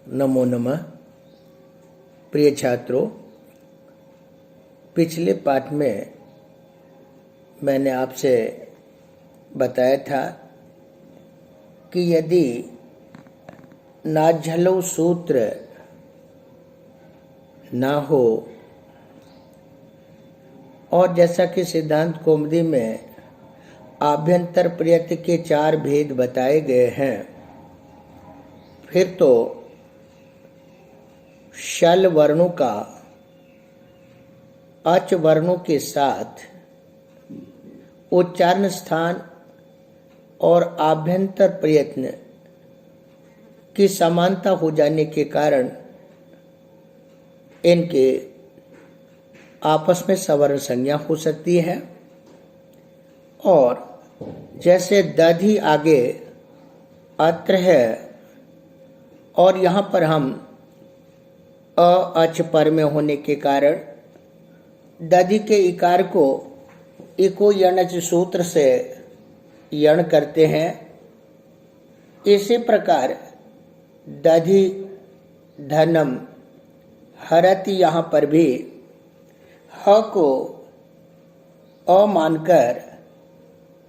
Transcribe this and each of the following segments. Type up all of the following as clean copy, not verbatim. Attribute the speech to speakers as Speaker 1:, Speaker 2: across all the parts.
Speaker 1: नमो नमः। प्रिय छात्रों, पिछले पाठ में मैंने आपसे बताया था कि यदि नाझलो सूत्र ना हो, और जैसा कि सिद्धांत कौमुदी में आभ्यंतर प्रयत्न के 4 भेद बताए गए हैं, फिर तो शल वर्णों का अच वर्णों के साथ उच्चारण स्थान और आभ्यंतर प्रयत्न की समानता हो जाने के कारण इनके आपस में सवर्ण संज्ञा हो सकती है। और जैसे दधि आगे अत्र है और यहाँ पर हम अच पर में होने के कारण दधि के इकार को इको यणच सूत्र से यण करते हैं। इसी प्रकार दधि धनम हरति यहाँ पर भी ह को अ मानकर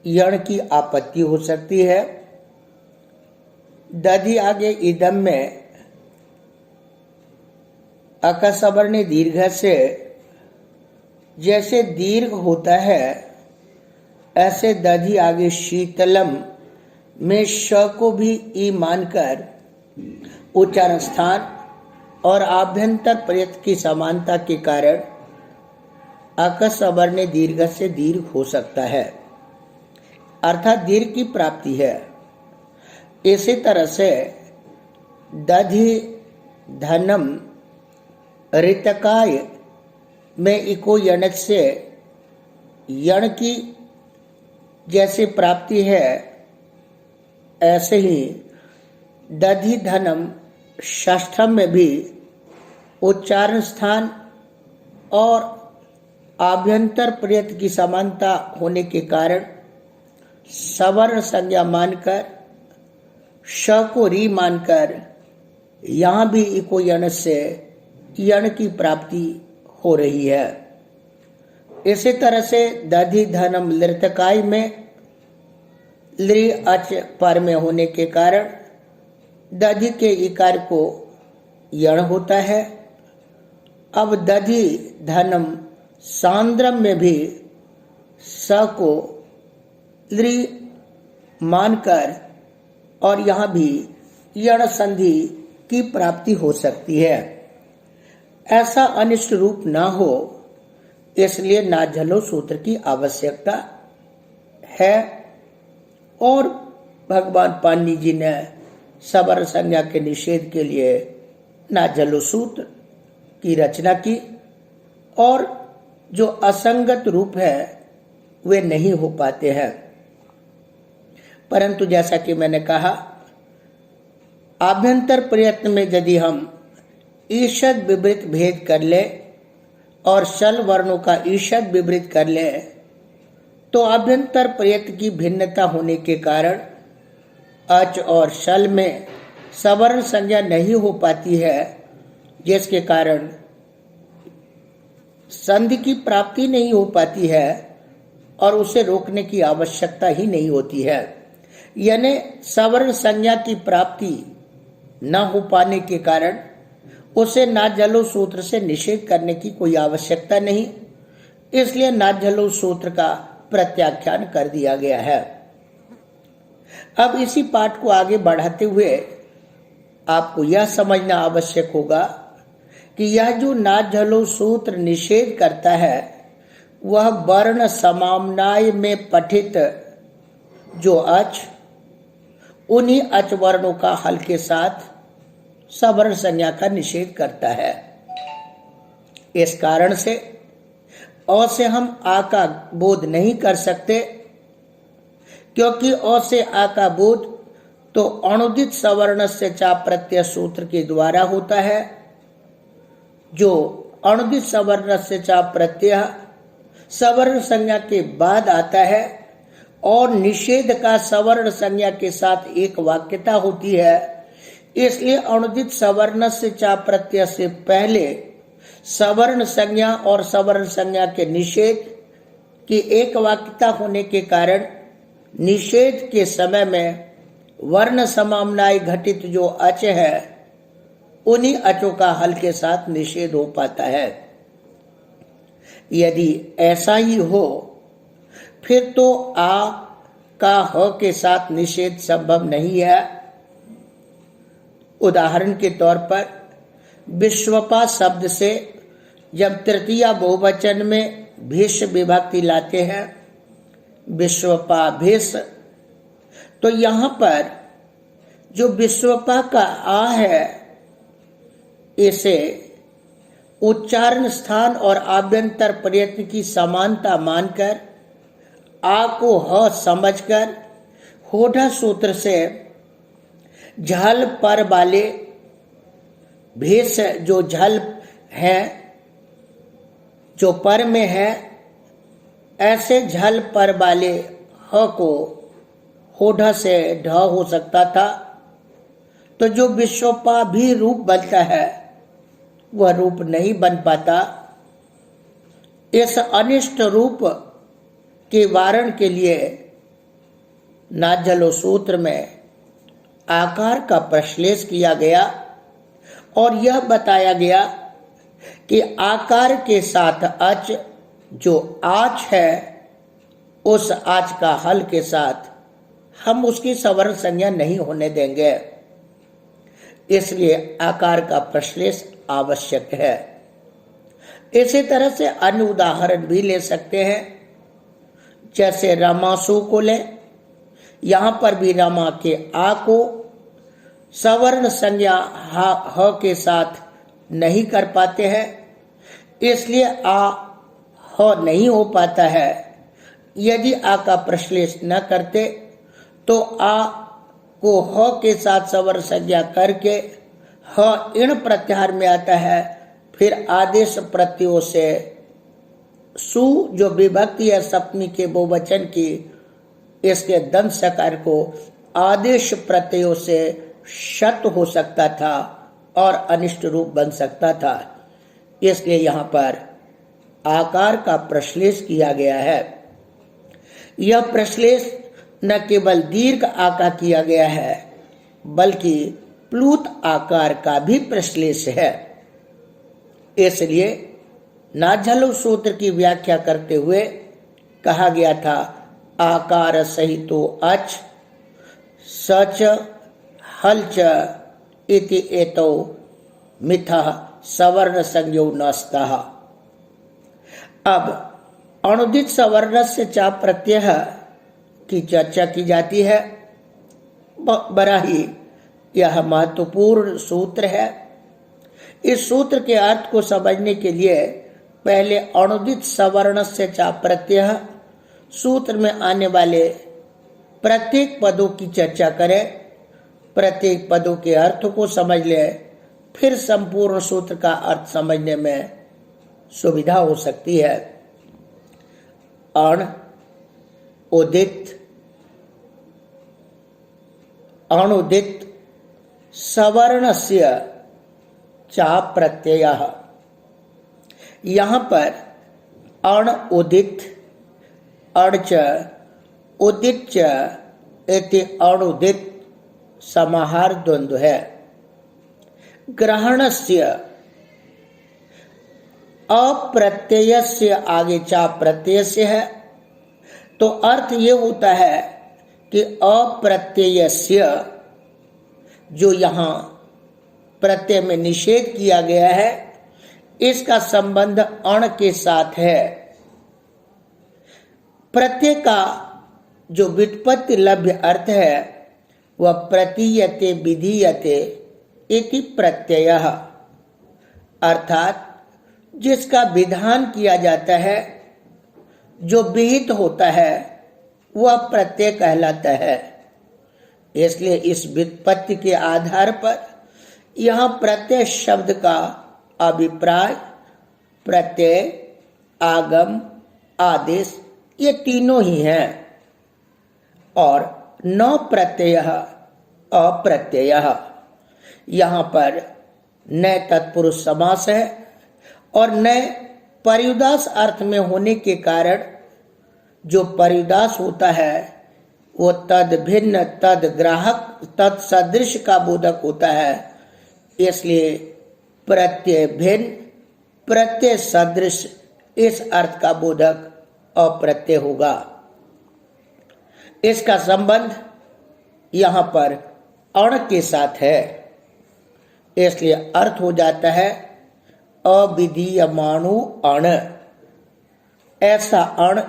Speaker 1: यण की आपत्ति हो सकती है। दधि आगे इदम में अकसवर्ण दीर्घ से जैसे दीर्घ होता है, ऐसे दधि आगे शीतलम में श को भी ई मानकर उच्चारण स्थान और आभ्यंतर प्रयत्न की समानता के कारण अकसवर्ण दीर्घ से दीर्घ हो सकता है, अर्थात दीर्घ की प्राप्ति है। इसी तरह से दधि धनम ऋतकाय में इको यणच से यण की जैसे प्राप्ति है, ऐसे ही दधि धनम षष्ठम में भी उच्चारण स्थान और आभ्यंतर प्रयत्न की समानता होने के कारण सवर्ण संज्ञा मानकर श को री मानकर यहाँ भी इको यण से यण की प्राप्ति हो रही है। इसी तरह से दधि धनम लृतकाय में लृ अच पर में होने के कारण दधि के इकार को यण होता है। अब दधि धनम सांद्रम में भी स को लृ मानकर और यहाँ भी यण संधि की प्राप्ति हो सकती है। ऐसा अनिष्ट रूप ना हो, इसलिए नाझलो सूत्र की आवश्यकता है। और भगवान पाणिनि जी ने सवर्ण संज्ञा के निषेध के लिए नाझलो सूत्र की रचना की, और जो असंगत रूप है वे नहीं हो पाते हैं। परंतु जैसा कि मैंने कहा, आभ्यंतर प्रयत्न में यदि हम ईषद विवृत भेद कर ले और शल वर्णों का ईषद विवृत कर ले, तो आभ्यंतर प्रयत्न की भिन्नता होने के कारण अच और शल में सवर्ण संज्ञा नहीं हो पाती है, जिसके कारण संधि की प्राप्ति नहीं हो पाती है और उसे रोकने की आवश्यकता ही नहीं होती है। यानी सवर्ण संज्ञा की प्राप्ति न हो पाने के कारण उसे नाझलो सूत्र से निषेध करने की कोई आवश्यकता नहीं, इसलिए नाझलो सूत्र का प्रत्याख्यान कर दिया गया है। अब इसी पाठ को आगे बढ़ाते हुए आपको यह समझना आवश्यक होगा कि यह जो नाझलो सूत्र निषेध करता है, वह वर्ण समाम्नाय में पठित जो अच, उन्हीं अच वर्णों का हल के साथ सवर्ण संज्ञा का निषेध करता है। इस कारण से अ से हम आ का बोध नहीं कर सकते, क्योंकि अ से आ का बोध तो अणुदित सवर्ण से चा प्रत्यय सूत्र के द्वारा होता है। जो अणुदित सवर्ण से चा प्रत्यय सवर्ण संज्ञा के बाद आता है और निषेध का सवर्ण संज्ञा के साथ एक वाक्यता होती है, इसलिए अनुदित सवर्ण से चा प्रत्यय से पहले सवर्ण संज्ञा और सवर्ण संज्ञा के निषेध की एक वाक्यता होने के कारण निषेध के समय में वर्ण समामनाय घटित जो अच है उन्हीं अचों का हल के साथ निषेध हो पाता है। यदि ऐसा ही हो फिर तो आ का ह के साथ निषेध संभव नहीं है। उदाहरण के तौर पर विश्वपा शब्द से जब तृतीया बहुवचन में भीष विभक्ति लाते हैं विश्वपा भीष, तो यहां पर जो विश्वपा का आ है इसे उच्चारण स्थान और आभ्यंतर प्रयत्न की समानता मानकर आ को ह समझकर होठा सूत्र से झल पर वाले भेष जो झल है जो पर में है ऐसे झल पर वाले ह को होठा से ढ हो सकता था। तो जो विश्वपा भी रूप बनता है वह रूप नहीं बन पाता। इस अनिष्ट रूप के वारण के लिए नाजलो सूत्र में आकार का प्रश्लेष किया गया और यह बताया गया कि आकार के साथ अच जो आच है उस आच का हल के साथ हम उसकी सवर्ण संज्ञा नहीं होने देंगे, इसलिए आकार का प्रश्लेष आवश्यक है। इसी तरह से अन्य उदाहरण भी ले सकते हैं, जैसे रमासु को ले। यहां पर भी रमा के आ को सवर्ण संज्ञा ह के साथ नहीं कर पाते हैं, इसलिए आ ह नहीं हो पाता है। यदि आ का प्रश्लेष न करते तो आ को ह के साथ सवर्ण संज्ञा करके ह इण प्रत्याहार में आता है। फिर आदेश प्रत्ययों से सु जो विभक्ति है सप्तमी के बहुवचन की, इसके दंत सकार को आदेश प्रत्ययों से शत हो सकता था और अनिष्ट रूप बन सकता था। इसलिए यहाँ पर आकार का प्रश्लेष किया गया है। यह प्रश्लेष न केवल दीर्घ आकार किया गया है बल्कि प्लूत आकार का भी प्रश्लेष है। इसलिए नाझलो सूत्र की व्याख्या करते हुए कहा गया था आकार सहितो अच सच हलच इति एतो मिथा सवर्ण संज्ञो नस्तः। अब अनुदित सवर्ण से चा प्रत्यय की चर्चा की जाती है। बड़ा ही यह महत्वपूर्ण सूत्र है। इस सूत्र के अर्थ को समझने के लिए पहले अनुदित सवर्ण से चा प्रत्यय सूत्र में आने वाले प्रत्येक पदों की चर्चा करें, प्रत्येक पदों के अर्थ को समझ लें, फिर संपूर्ण सूत्र का अर्थ समझने में सुविधा हो सकती है। अण उदित अनुदित सवर्णस्य चा प्रत्यय। यहाँ पर अण उदित अणच उदित इति अनुदित समाहार द्वंद्व है। ग्रहणस्य अप्रत्ययस्य आगे चा प्रत्यय है, तो अर्थ ये होता है कि अप्रत्ययस्य जो यहाँ प्रत्यय में निषेध किया गया है इसका संबंध अण के साथ है। प्रत्यय का जो व्युत्पत्ति लभ्य अर्थ है वह प्रतीयते विधीयते इति प्रत्ययः, अर्थात जिसका विधान किया जाता है, जो विहित होता है वह प्रत्यय कहलाता है। इसलिए इस व्युत्पत्ति के आधार पर यहाँ प्रत्यय शब्द का अभिप्राय प्रत्यय आगम आदेश ये तीनों ही हैं और न प्रत्यय अप्रत्यय। यहाँ पर न तत्पुरुष समास है और न पर्युदास अर्थ में होने के कारण जो पर्युदास होता है वो तद भिन्न, तद ग्राहक, तद सदृश का बोधक होता है। इसलिए प्रत्यय भिन्न, प्रत्यय सदृश इस अर्थ का बोधक अप्रत्यय होगा। इसका संबंध यहाँ पर अण के साथ है, इसलिए अर्थ हो जाता है अविधीयमानु अण। ऐसा अण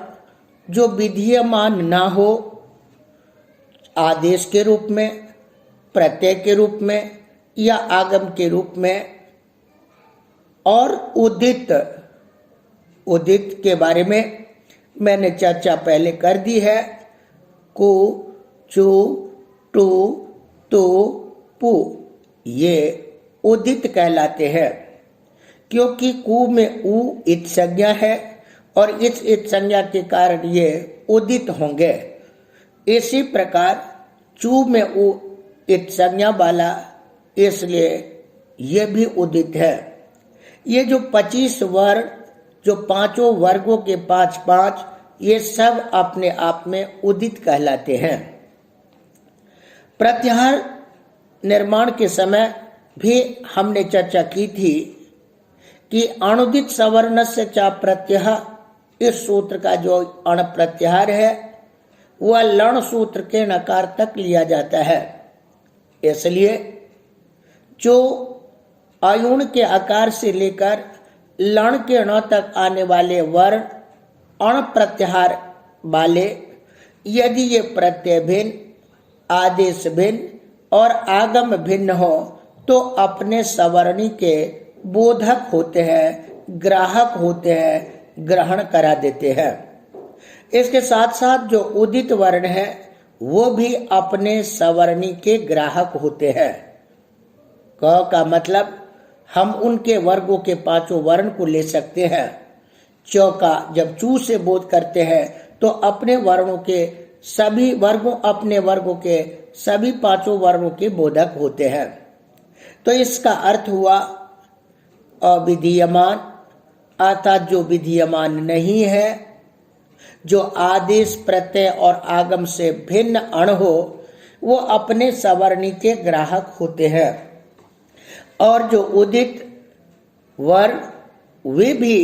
Speaker 1: जो विधीयमान ना हो, आदेश के रूप में, प्रत्यय के रूप में या आगम के रूप में। और उदित, उदित के बारे में मैंने चर्चा पहले कर दी है। कु, चु, टू, तु, पु ये उदित कहलाते हैं, क्योंकि कु में उ इत संज्ञा है और इस इत संज्ञा के कारण ये उदित होंगे। इसी प्रकार चू में उ इत संज्ञा वाला, इसलिए ये भी उदित है। ये जो 25 वर्ण, जो पांचों वर्गों के 5-5, ये सब अपने आप में उदित कहलाते हैं। प्रत्याहार निर्माण के समय भी हमने चर्चा की थी कि अनुदित सवर्णस्य च प्रत्यय, इस सूत्र का जो अण प्रत्याहार है वह लण सूत्र के नकार तक लिया जाता है। इसलिए जो अयुण के आकार से लेकर लण के ण तक आने वाले वर्ण अण प्रत्याहार वाले, यदि ये प्रत्यय भिन्न, आदेश भिन्न और आगम भिन्न हो तो अपने सवर्णी के बोधक होते हैं, ग्राहक होते हैं, ग्रहण करा देते हैं। इसके साथ साथ जो उदित वर्ण है वो भी अपने सवर्णी के ग्राहक होते हैं। क का मतलब हम उनके वर्गों के 5 वर्ण को ले सकते हैं। च का जब चू से बोध करते हैं तो अपने वर्णों के सभी वर्गों, अपने वर्गों के सभी 5 वर्णों के बोधक होते हैं। तो इसका अर्थ हुआ अविधीयमान, अर्थात जो विधीयमान नहीं है, जो आदेश, प्रत्यय और आगम से भिन्न अण हो, वो अपने सवर्णी के ग्राहक होते हैं। और जो उदित वर्ण वे भी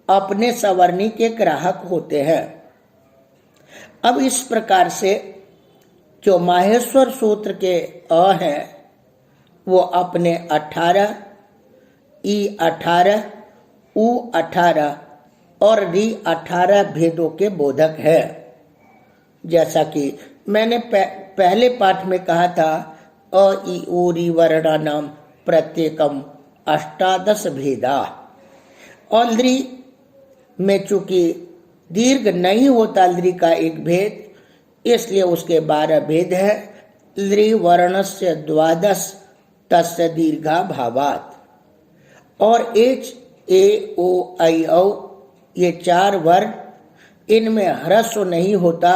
Speaker 1: अपने सवर्णी के ग्राहक होते हैं। अब इस प्रकार से जो माहेश्वर सूत्र के अ हैं वो अपने 18, ई 18, उ 18 और री 18 भेदों के बोधक है। जैसा कि मैंने पहले पाठ में कहा था, अ ई उ री वर्णानाम प्रत्येकम 18 भेदा। और ली में चूंकि दीर्घ नहीं होता ली का एक भेद, इसलिए उसके 12 भेद है। ली वर्णस्य 12 तस्य दीर्घा भावात। और एच, ए, ओ, आई, औ ये 4 वर्ण, इनमें ह्रस्व नहीं होता,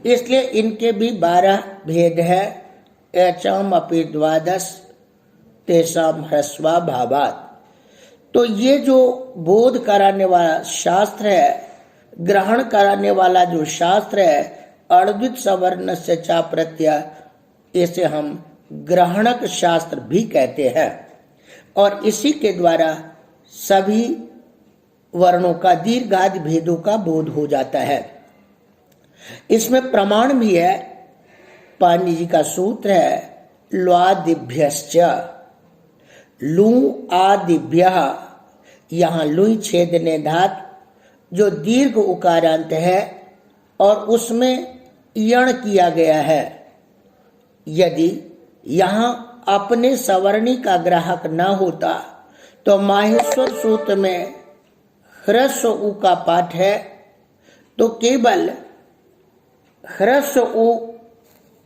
Speaker 1: इसलिए इनके भी 12 भेद है। एचम अपि 12 तेषाम ह्रस्वा भावात। तो ये जो बोध कराने वाला शास्त्र है, ग्रहण कराने वाला जो शास्त्र है, अर्द्वित सवर्ण से चा प्रत्यय, इसे हम ग्रहणक शास्त्र भी कहते हैं। और इसी के द्वारा सभी वर्णों का दीर्घादि भेदों का बोध हो जाता है। इसमें प्रमाण भी है, पाणिनि जी का सूत्र है ल्वादिभ्यश्च, लू आदिभ्य, यहाँ लुई छेदने धात जो दीर्घ उकारांत है और उसमें यण किया गया है। यदि यहाँ अपने सवर्णी का ग्राहक न होता तो माहेश्वर सूत्र में ह्रस्व उ का पाठ है, तो केवल ह्रस्व उ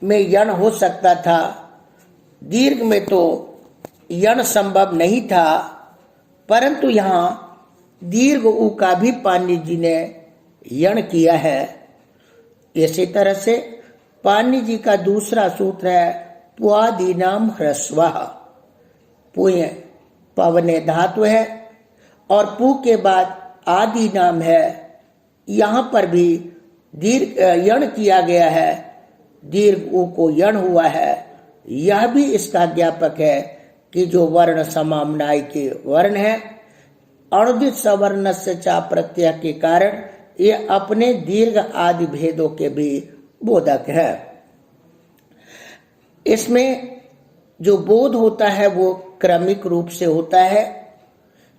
Speaker 1: में यण हो सकता था, दीर्घ में तो यण संभव नहीं था। परंतु यहाँ दीर्घ उ का भी पाणिनि जी ने यण किया है। इसी तरह से पाणिनि जी का दूसरा सूत्र है पुआदीनाम ह्रस्वः, पुय पवने धातु है और पू के बाद आदि नाम है। यहाँ पर भी दीर्घ यण किया गया है, दीर्घ ऊ को यण हुआ है। यह भी इसका ज्ञापक है कि जो वर्ण समाम्नाय के वर्ण है, अणुदित सवर्ण से चा प्रत्यय के कारण ये अपने दीर्घ आदि भेदों के भी बोधक है। इसमें जो बोध होता है वो क्रमिक रूप से होता है।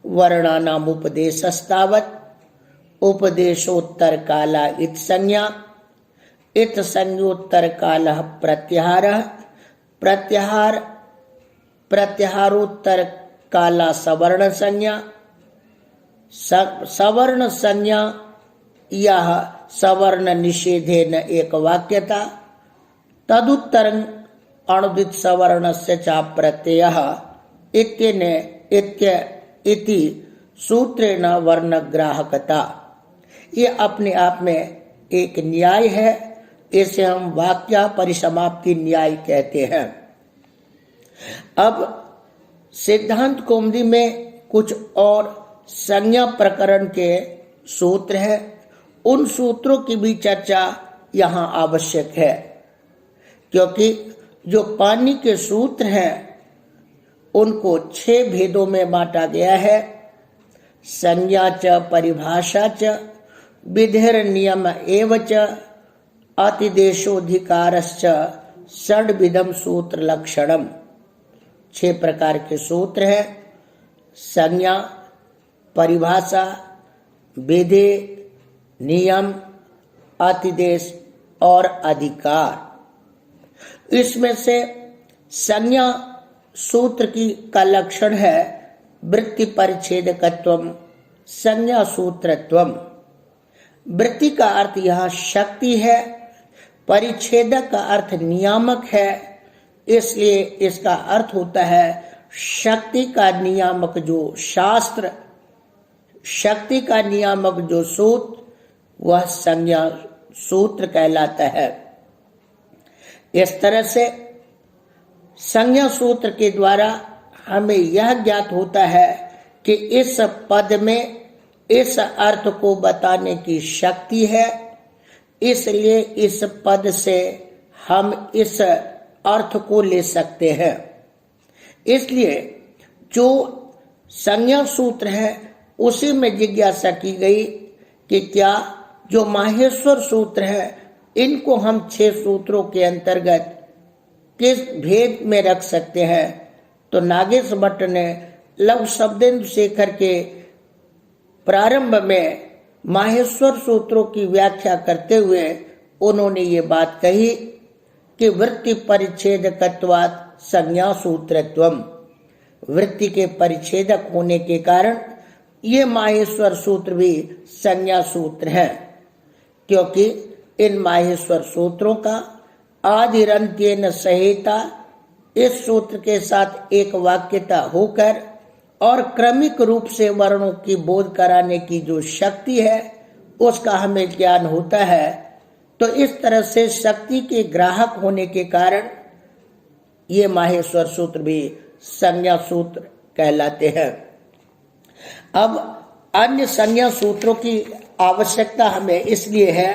Speaker 1: वर्णानाम उपदेशस्तावत् उपदेशोत्तर काला इत संज्ञा, इत संज्ञोत्तर कालः प्रत्याहारः, प्रत्याहार प्रत्याहारोत्तर काला सवर्ण संज्ञा, सवर्ण संज्ञा यह सवर्ण निषेधेन एक वाक्यता, तदुत्तरं अणुदित सवर्णस्य च प्रत्ययः इति सूत्रेण वर्णग्राहकता। ये अपने आप में एक न्याय है। इसे हम वाक्य परिसमाप्ति न्याय कहते हैं। अब सिद्धांत कौमुदी में कुछ और संज्ञा प्रकरण के सूत्र है। उन सूत्रों की भी चर्चा यहाँ आवश्यक है, क्योंकि जो पाणिनि के सूत्र हैं उनको 6 भेदों में बांटा गया है। संज्ञा च परिभाषा च विधिर नियम एव च अतिदेशोधिकारश्च षड्विधम सूत्र लक्षणम। 6 प्रकार के सूत्र हैं: संज्ञा, परिभाषा, विधि, नियम, अतिदेश और अधिकार। इसमें से संज्ञा सूत्र का लक्षण है वृत्ति परिच्छेदकत्वम, संज्ञा सूत्रत्वम। वृत्ति का अर्थ यहाँ शक्ति है, परिच्छेदक का अर्थ नियामक है, इसलिए इसका अर्थ होता है शक्ति का नियामक जो शास्त्र, शक्ति का नियामक जो सूत्र, वह संज्ञा सूत्र कहलाता है। इस तरह से संज्ञा सूत्र के द्वारा हमें यह ज्ञात होता है कि इस पद में इस अर्थ को बताने की शक्ति है, इसलिए इस पद से हम इस अर्थ को ले सकते हैं। इसलिए जो संज्ञा सूत्र है उसी में जिज्ञासा की गई कि क्या जो माहेश्वर सूत्र है इनको हम 6 सूत्रों के अंतर्गत किस भेद में रख सकते हैं। तो नागेश भट्ट ने लघु शब्देन्दु शेखर के प्रारंभ में माहेश्वर सूत्रों की व्याख्या करते हुए उन्होंने ये बात कही कि वृत्ति परिच्छेदकत्वात् संज्ञा सूत्रत्वम। वृत्ति के परिच्छेदक होने के कारण ये माहेश्वर सूत्र भी संज्ञा सूत्र है, क्योंकि इन माहेश्वर सूत्रों का आदिरंत्येन सहेता, इस सूत्र के साथ एक वाक्यता होकर और क्रमिक रूप से वर्णों की बोध कराने की जो शक्ति है उसका हमें ज्ञान होता है। तो इस तरह से शक्ति के ग्राहक होने के कारण ये माहेश्वर सूत्र भी संज्ञा सूत्र कहलाते हैं। अब अन्य संज्ञा सूत्रों की आवश्यकता हमें इसलिए है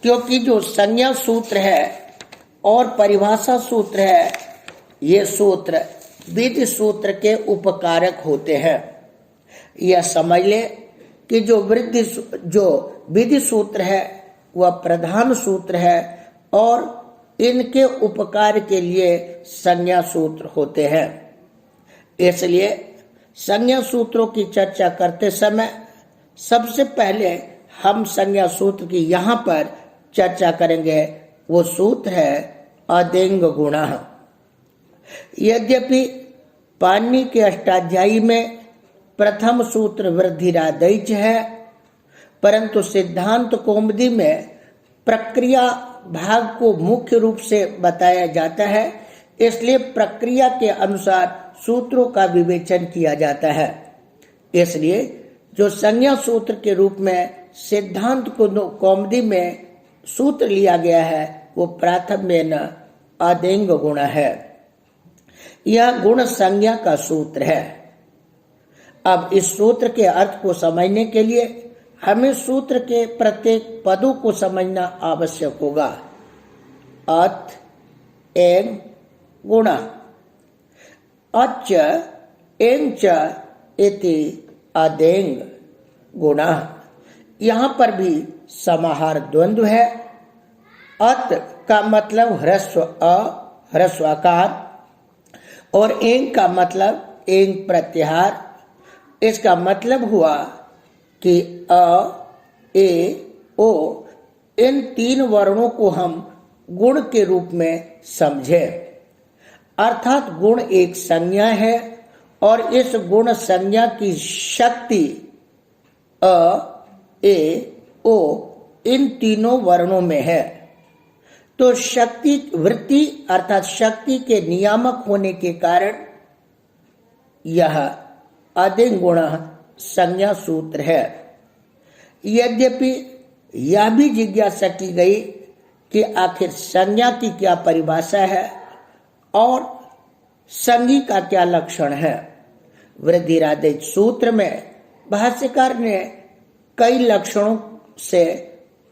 Speaker 1: क्योंकि जो संज्ञा सूत्र है और परिभाषा सूत्र है, ये सूत्र विधि सूत्र के उपकारक होते हैं। यह समझ ले कि जो विधि सूत्र है वह प्रधान सूत्र है और इनके उपकार के लिए संज्ञा सूत्र होते हैं। इसलिए संज्ञा सूत्रों की चर्चा करते समय सबसे पहले हम संज्ञा सूत्र की यहाँ पर चर्चा करेंगे। वो सूत्र है अदेंग गुणः। यद्यपि पाणिनि के अष्टाध्यायी में प्रथम सूत्र वृद्धिरादैच है, परंतु सिद्धांत कौमुदी में प्रक्रिया भाग को मुख्य रूप से बताया जाता है, इसलिए प्रक्रिया के अनुसार सूत्रों का विवेचन किया जाता है। इसलिए जो संज्ञा सूत्र के रूप में सिद्धांत कौमुदी में सूत्र लिया गया है वो प्राथम्येन अदेंग गुण है। यह गुण संज्ञा का सूत्र है। अब इस सूत्र के अर्थ को समझने के लिए हमें सूत्र के प्रत्येक पदों को समझना आवश्यक होगा। अत एंग गुण, अच एंग च इति अदेंग गुण। यहां पर भी समाहार द्वंद्व है। अत का मतलब ह्रस्व अ, ह्रस्वाकार, और एंग का मतलब एंग प्रत्याहार। इसका मतलब हुआ कि अ, ए, ओ इन तीन वर्णों को हम गुण के रूप में समझे। अर्थात गुण एक संज्ञा है और इस गुण संज्ञा की शक्ति अ, ए, ओ इन तीनों वर्णों में है। तो शक्ति वृत्ति अर्थात शक्ति के नियामक होने के कारण यह अदिंग गुण संज्ञा सूत्र है। यद्यपि यह भी जिज्ञासा की गई कि आखिर संज्ञा की क्या परिभाषा है और संज्ञी का क्या लक्षण है। वृद्धिरादिज सूत्र में भाष्यकार ने कई लक्षणों से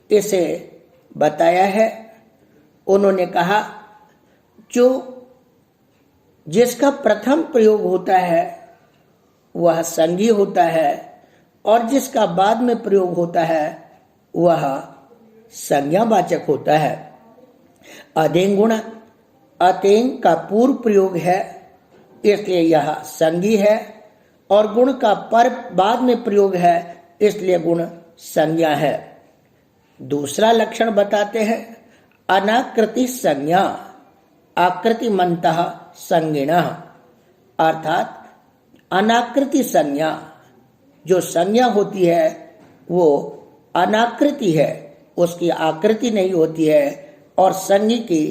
Speaker 1: इसे बताया है। उन्होंने कहा जो जिसका प्रथम प्रयोग होता है वह संज्ञी होता है और जिसका बाद में प्रयोग होता है वह संज्ञावाचक होता है। अदेंग गुण, अतेंग का पूर्व प्रयोग है इसलिए यह संज्ञी है, और गुण का पर बाद में प्रयोग है इसलिए गुण संज्ञा है। दूसरा लक्षण बताते हैं अनाकृति संज्ञा, आकृतिमन्तः संज्ञिनः, अर्थात अनाकृति संज्ञा। जो संज्ञा होती है वो अनाकृति है, उसकी आकृति नहीं होती है, और संज्ञी की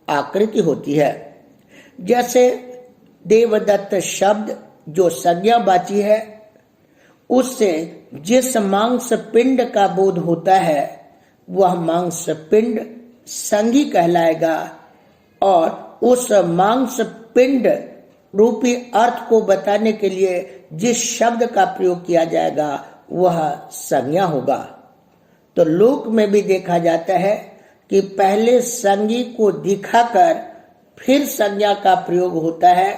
Speaker 1: आकृति होती है। जैसे देवदत्त शब्द जो संज्ञावाची है, उससे जिस मांस पिंड का बोध होता है वह मांस पिंड संज्ञी कहलाएगा, और उस मांस पिंड रूपी अर्थ को बताने के लिए जिस शब्द का प्रयोग किया जाएगा वह संज्ञा होगा। तो लोक में भी देखा जाता है कि पहले संज्ञी को दिखाकर फिर संज्ञा का प्रयोग होता है।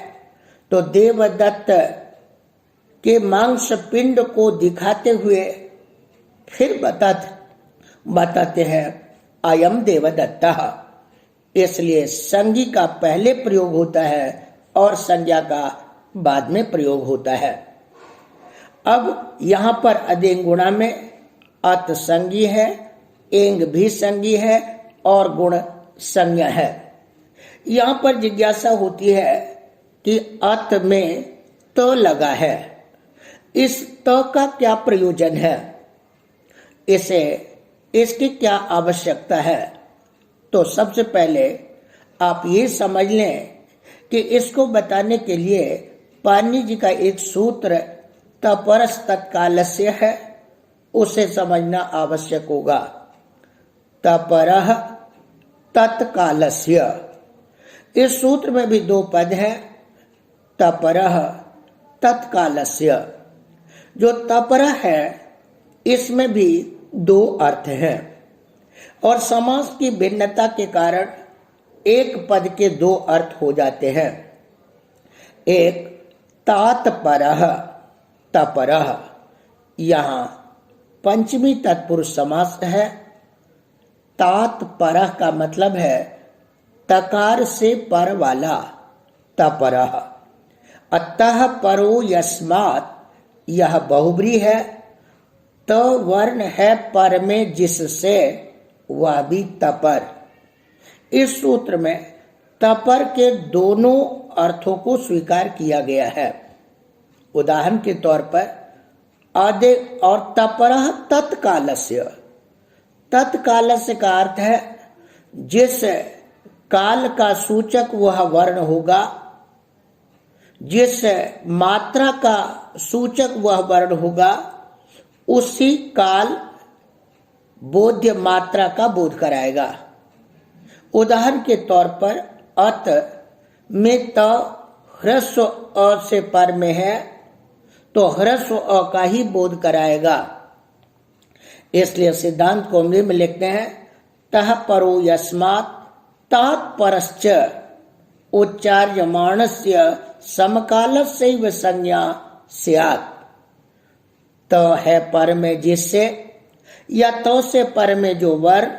Speaker 1: तो देवदत्त के मांस पिंड को दिखाते हुए फिर बताते हैं अयम देवदत्तः। इसलिए संज्ञी का पहले प्रयोग होता है और संज्ञा का बाद में प्रयोग होता है। अब यहाँ पर अदेंग गुणा में अत संज्ञी है, एंग भी संज्ञी है और गुण संज्ञा है। यहाँ पर जिज्ञासा होती है कि अत में त लगा है, इस त का क्या प्रयोजन है, इसकी क्या आवश्यकता है। तो सबसे पहले आप ये समझ लें कि इसको बताने के लिए पाणिनि जी का एक सूत्र तपरस तत्कालस्य है, उसे समझना आवश्यक होगा। तपरः तत्कालस्य, इस सूत्र में भी दो पद हैं, तपरः तत्कालस्य। जो तपरः है इसमें भी दो अर्थ हैं, और समास की भिन्नता के कारण एक पद के दो अर्थ हो जाते हैं। एक तात्परः तपरः, यहाँ पंचमी तत्पुरुष समास है। तात्परः का मतलब है तकार से पर वाला, तपरः। अतः परो यस्मात्, यह बहुब्री है। त वर्ण है पर में जिससे, वह भी तपर। इस सूत्र में तपर के दोनों अर्थों को स्वीकार किया गया है। उदाहरण के तौर पर आदे और तपरः तत्कालस्य। तत्कालस्य का अर्थ है जिस काल का सूचक वह वर्ण होगा, जिस मात्रा का सूचक वह वर्ण होगा, उसी काल बोध्य मात्रा का बोध कराएगा। उदाहरण के तौर पर अत में त ह्रस्व अ से पर में है तो ह्रस्व अ का ही बोध कराएगा। इसलिए सिद्धांत कौमुदी में लिखते हैं तह परो यस्मात् तात परश्च उच्चार्यमाणस्य समकालस्यैव संज्ञा स्यात्। त है पर में जिससे या तो से पर में जो वर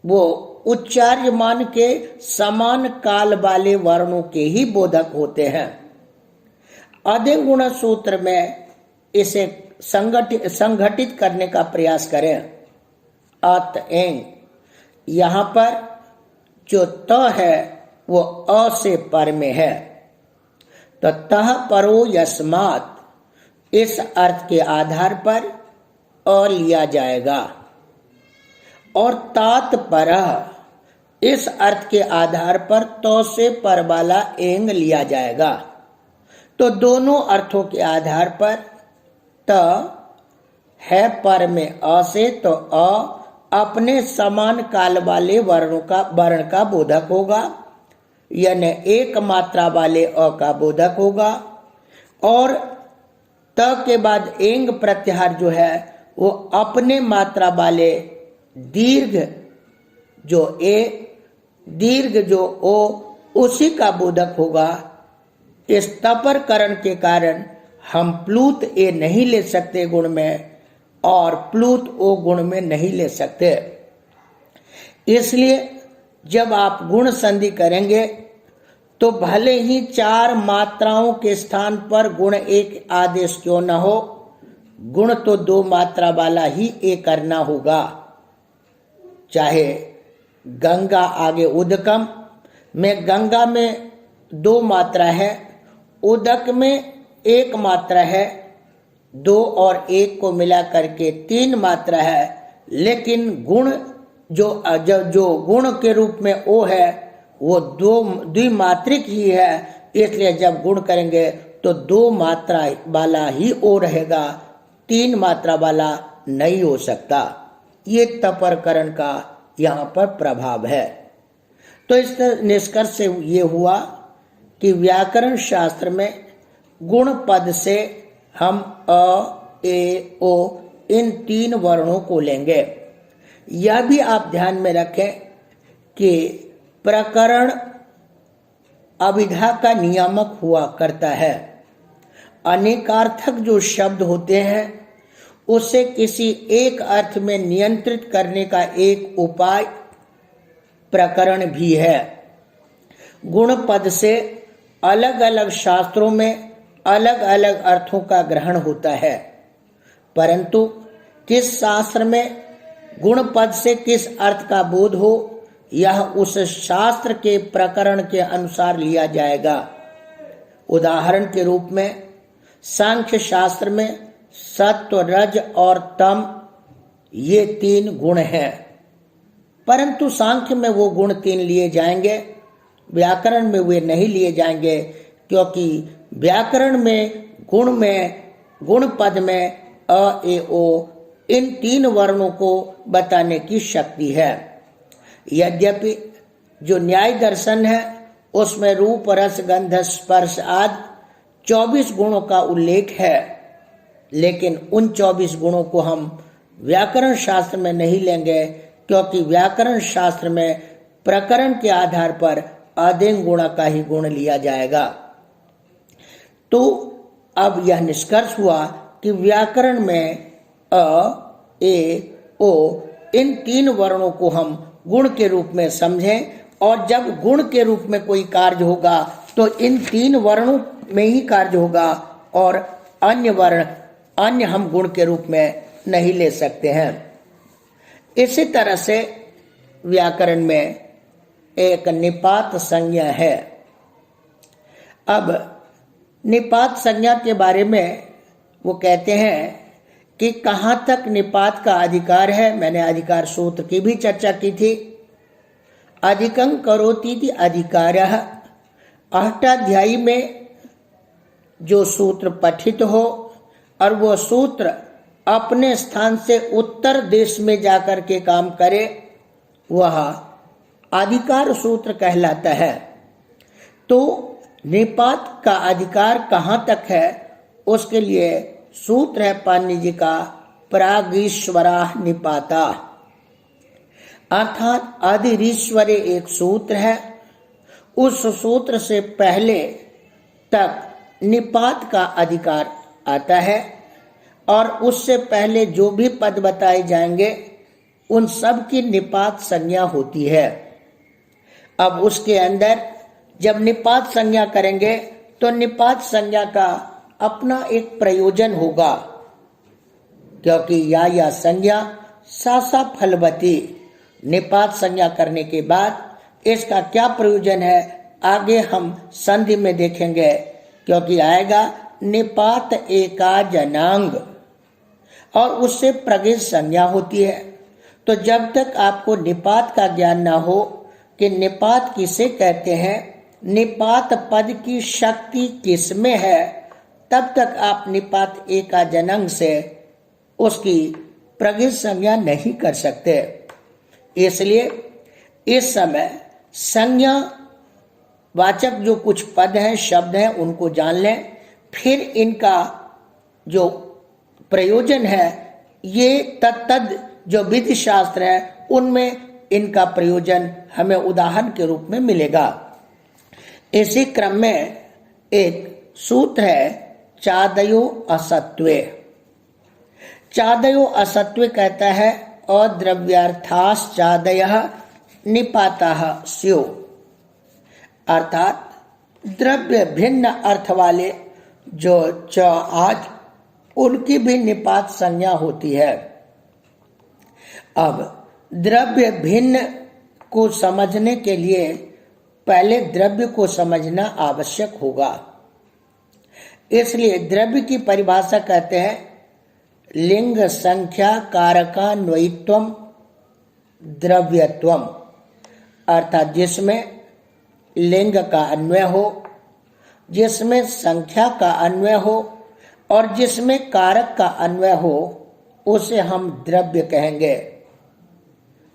Speaker 1: वो उच्चार्यमान के समान काल वाले वर्णों के ही बोधक होते हैं। अधिगुण सूत्र में इसे संघटित करने का प्रयास करें। अत एंग, यहां पर जो त है वो अ से पर में है तो तह परो यस्मात् इस अर्थ के आधार पर अ लिया जाएगा और तात परः इस अर्थ के आधार पर तो से पर वाला एंग लिया जाएगा। तो दोनों अर्थों के आधार पर त है पर में अ से तो अ अपने समान काल वाले वर्ण का बोधक होगा, यानी एक मात्रा वाले अ का बोधक होगा। और त के बाद एंग प्रत्याहार जो है वो अपने मात्रा वाले दीर्घ जो ए दीर्घ जो ओ उसी का बोधक होगा। इस तपरकरण के कारण हम प्लूत ए नहीं ले सकते गुण में और प्लूत ओ गुण में नहीं ले सकते। इसलिए जब आप गुण संधि करेंगे तो भले ही 4 मात्राओं के स्थान पर गुण एक आदेश क्यों न हो, गुण तो 2 मात्रा वाला ही ए करना होगा। चाहे गंगा आगे उदकम में गंगा में 2 मात्रा है, उदक में 1 मात्रा है, 2 और 1 को मिला करके 3 मात्रा है। लेकिन गुण जो गुण के रूप में ओ है वो द्विमात्रिक ही है। इसलिए जब गुण करेंगे तो 2 मात्रा वाला ही ओ रहेगा, 3 मात्रा वाला नहीं हो सकता। ये तपरकरण का यहाँ पर प्रभाव है। तो इस निष्कर्ष से ये हुआ कि व्याकरण शास्त्र में गुण पद से हम अ ए ओ इन 3 वर्णों को लेंगे। यह भी आप ध्यान में रखें कि प्रकरण अभिधा का नियामक हुआ करता है। अनेकार्थक जो शब्द होते हैं उसे किसी एक अर्थ में नियंत्रित करने का एक उपाय प्रकरण भी है। गुण पद से अलग अलग शास्त्रों में अलग अलग अर्थों का ग्रहण होता है, परंतु किस शास्त्र में गुण पद से किस अर्थ का बोध हो यह उस शास्त्र के प्रकरण के अनुसार लिया जाएगा। उदाहरण के रूप में सांख्य शास्त्र में सत्व रज और तम ये 3 गुण हैं, परंतु सांख्य में वो गुण 3 लिए जाएंगे, व्याकरण में वे नहीं लिए जाएंगे, क्योंकि व्याकरण में गुण पद में अ ए ओ इन 3 वर्णों को बताने की शक्ति है। यद्यपि जो न्याय दर्शन है उसमें रूप रस गंध स्पर्श आदि 24 गुणों का उल्लेख है, लेकिन उन 24 गुणों को हम व्याकरण शास्त्र में नहीं लेंगे, क्योंकि व्याकरण शास्त्र में प्रकरण के आधार पर आदिम गुण का ही गुण लिया जाएगा। तो अब यह निष्कर्ष हुआ कि व्याकरण में अ ए ओ इन 3 वर्णों को हम गुण के रूप में समझें, और जब गुण के रूप में कोई कार्य होगा तो इन 3 वर्णों में ही कार्य होगा और अन्य हम गुण के रूप में नहीं ले सकते हैं। इसी तरह से व्याकरण में एक निपात संज्ञा है। अब निपात संज्ञा के बारे में वो कहते हैं कि कहाँ तक निपात का अधिकार है। मैंने अधिकार सूत्र की भी चर्चा की थी। अधिकं करोति अधिकारः, अष्टाध्यायी में जो सूत्र पठित हो और वो सूत्र अपने स्थान से उत्तर देश में जाकर के काम करे वह अधिकार सूत्र कहलाता है। तो निपात का अधिकार कहाँ तक है, उसके लिए सूत्र है पाणिनि जी का प्रागीश्वरा निपाता, अर्थात अधिरीश्वरे एक सूत्र है। उस सूत्र से पहले तक निपात का अधिकार आता है और उससे पहले जो भी पद बताए जाएंगे उन सब की निपात संज्ञा होती है। अब उसके अंदर जब निपात संज्ञा करेंगे तो निपात संज्ञा का अपना एक प्रयोजन होगा, क्योंकि या संज्ञा सासा फलवती। निपात संज्ञा करने के बाद इसका क्या प्रयोजन है आगे हम संधि में देखेंगे, क्योंकि आएगा निपात एका जनांग और उससे प्रगेश संज्ञा होती है। तो जब तक आपको निपात का ज्ञान ना हो कि निपात किसे कहते हैं, निपात पद की शक्ति किसमें है, तब तक आप निपात एका जनांग से उसकी प्रगेश संज्ञा नहीं कर सकते। इसलिए इस समय संज्ञा वाचक जो कुछ पद हैं, शब्द हैं, उनको जान लें, फिर इनका जो प्रयोजन है ये तत्तद जो विधि शास्त्र है उनमें इनका प्रयोजन हमें उदाहरण के रूप में मिलेगा। इसी क्रम में एक सूत्र है चादयो असत्वे। चादयो असत्वे कहता है अद्रव्यार्थाश्चादयः निपाताः स्युः, अर्थात द्रव्य भिन्न अर्थ वाले जो च आज उनकी भी निपात संज्ञा होती है। अब द्रव्य भिन्न को समझने के लिए पहले द्रव्य को समझना आवश्यक होगा। इसलिए द्रव्य की परिभाषा कहते हैं लिंग संख्या कारकान्वयित्वम द्रव्यत्वम, अर्थात जिसमें लिंग का अन्वय हो, जिसमें संख्या का अन्वय हो और जिसमें कारक का अन्वय हो उसे हम द्रव्य कहेंगे।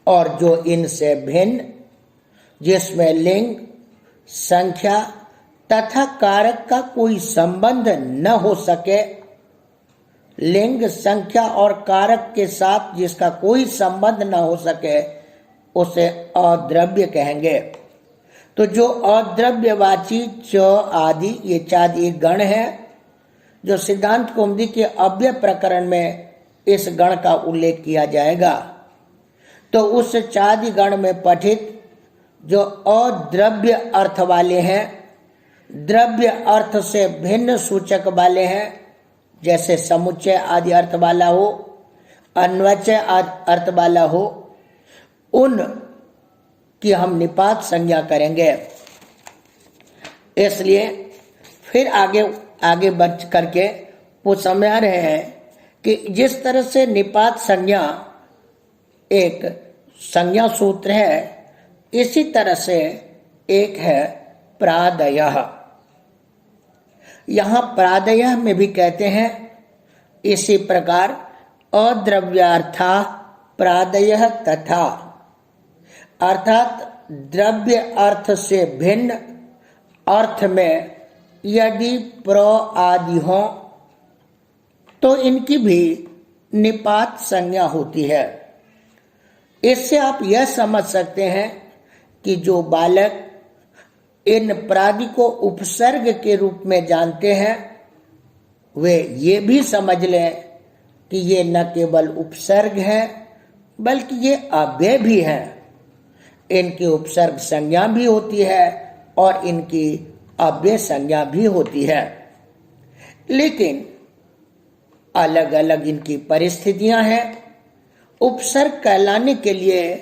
Speaker 1: और जो इनसे भिन्न, जिसमें लिंग, संख्या तथा कारक का कोई संबंध न हो सके, लिंग, संख्या और कारक के साथ जिसका कोई संबंध न हो सके उसे अद्रव्य कहेंगे। तो जो अद्रव्यवाची च आदि, ये चादि गण है जो सिद्धांत कौमुदी के अव्यय प्रकरण में इस गण का उल्लेख किया जाएगा। तो उस चादि गण में पठित जो अद्रव्य अर्थ वाले हैं, द्रव्य अर्थ से भिन्न सूचक वाले हैं, जैसे समुच्चय आदि अर्थ वाला हो, अन्वचय अर्थ वाला हो, उन की हम निपात संज्ञा करेंगे। इसलिए फिर आगे बढ़ करके वो समझा रहे हैं कि जिस तरह से निपात संज्ञा एक संज्ञा सूत्र है, इसी तरह से एक है प्रादयः। यहाँ प्रादयः में भी कहते हैं इसी प्रकार अद्रव्यार्था प्रादयः तथा, अर्थात द्रव्य अर्थ से भिन्न अर्थ में यदि प्र आदि हो तो इनकी भी निपात संज्ञा होती है। इससे आप यह समझ सकते हैं कि जो बालक इन प्रादि को उपसर्ग के रूप में जानते हैं वे ये भी समझ लें कि ये न केवल उपसर्ग है बल्कि ये अव्यय भी हैं। इनकी उपसर्ग संज्ञा भी होती है और इनकी अव्यय संज्ञा भी होती है, लेकिन अलग अलग इनकी परिस्थितियां हैं। उपसर्ग कहलाने के लिए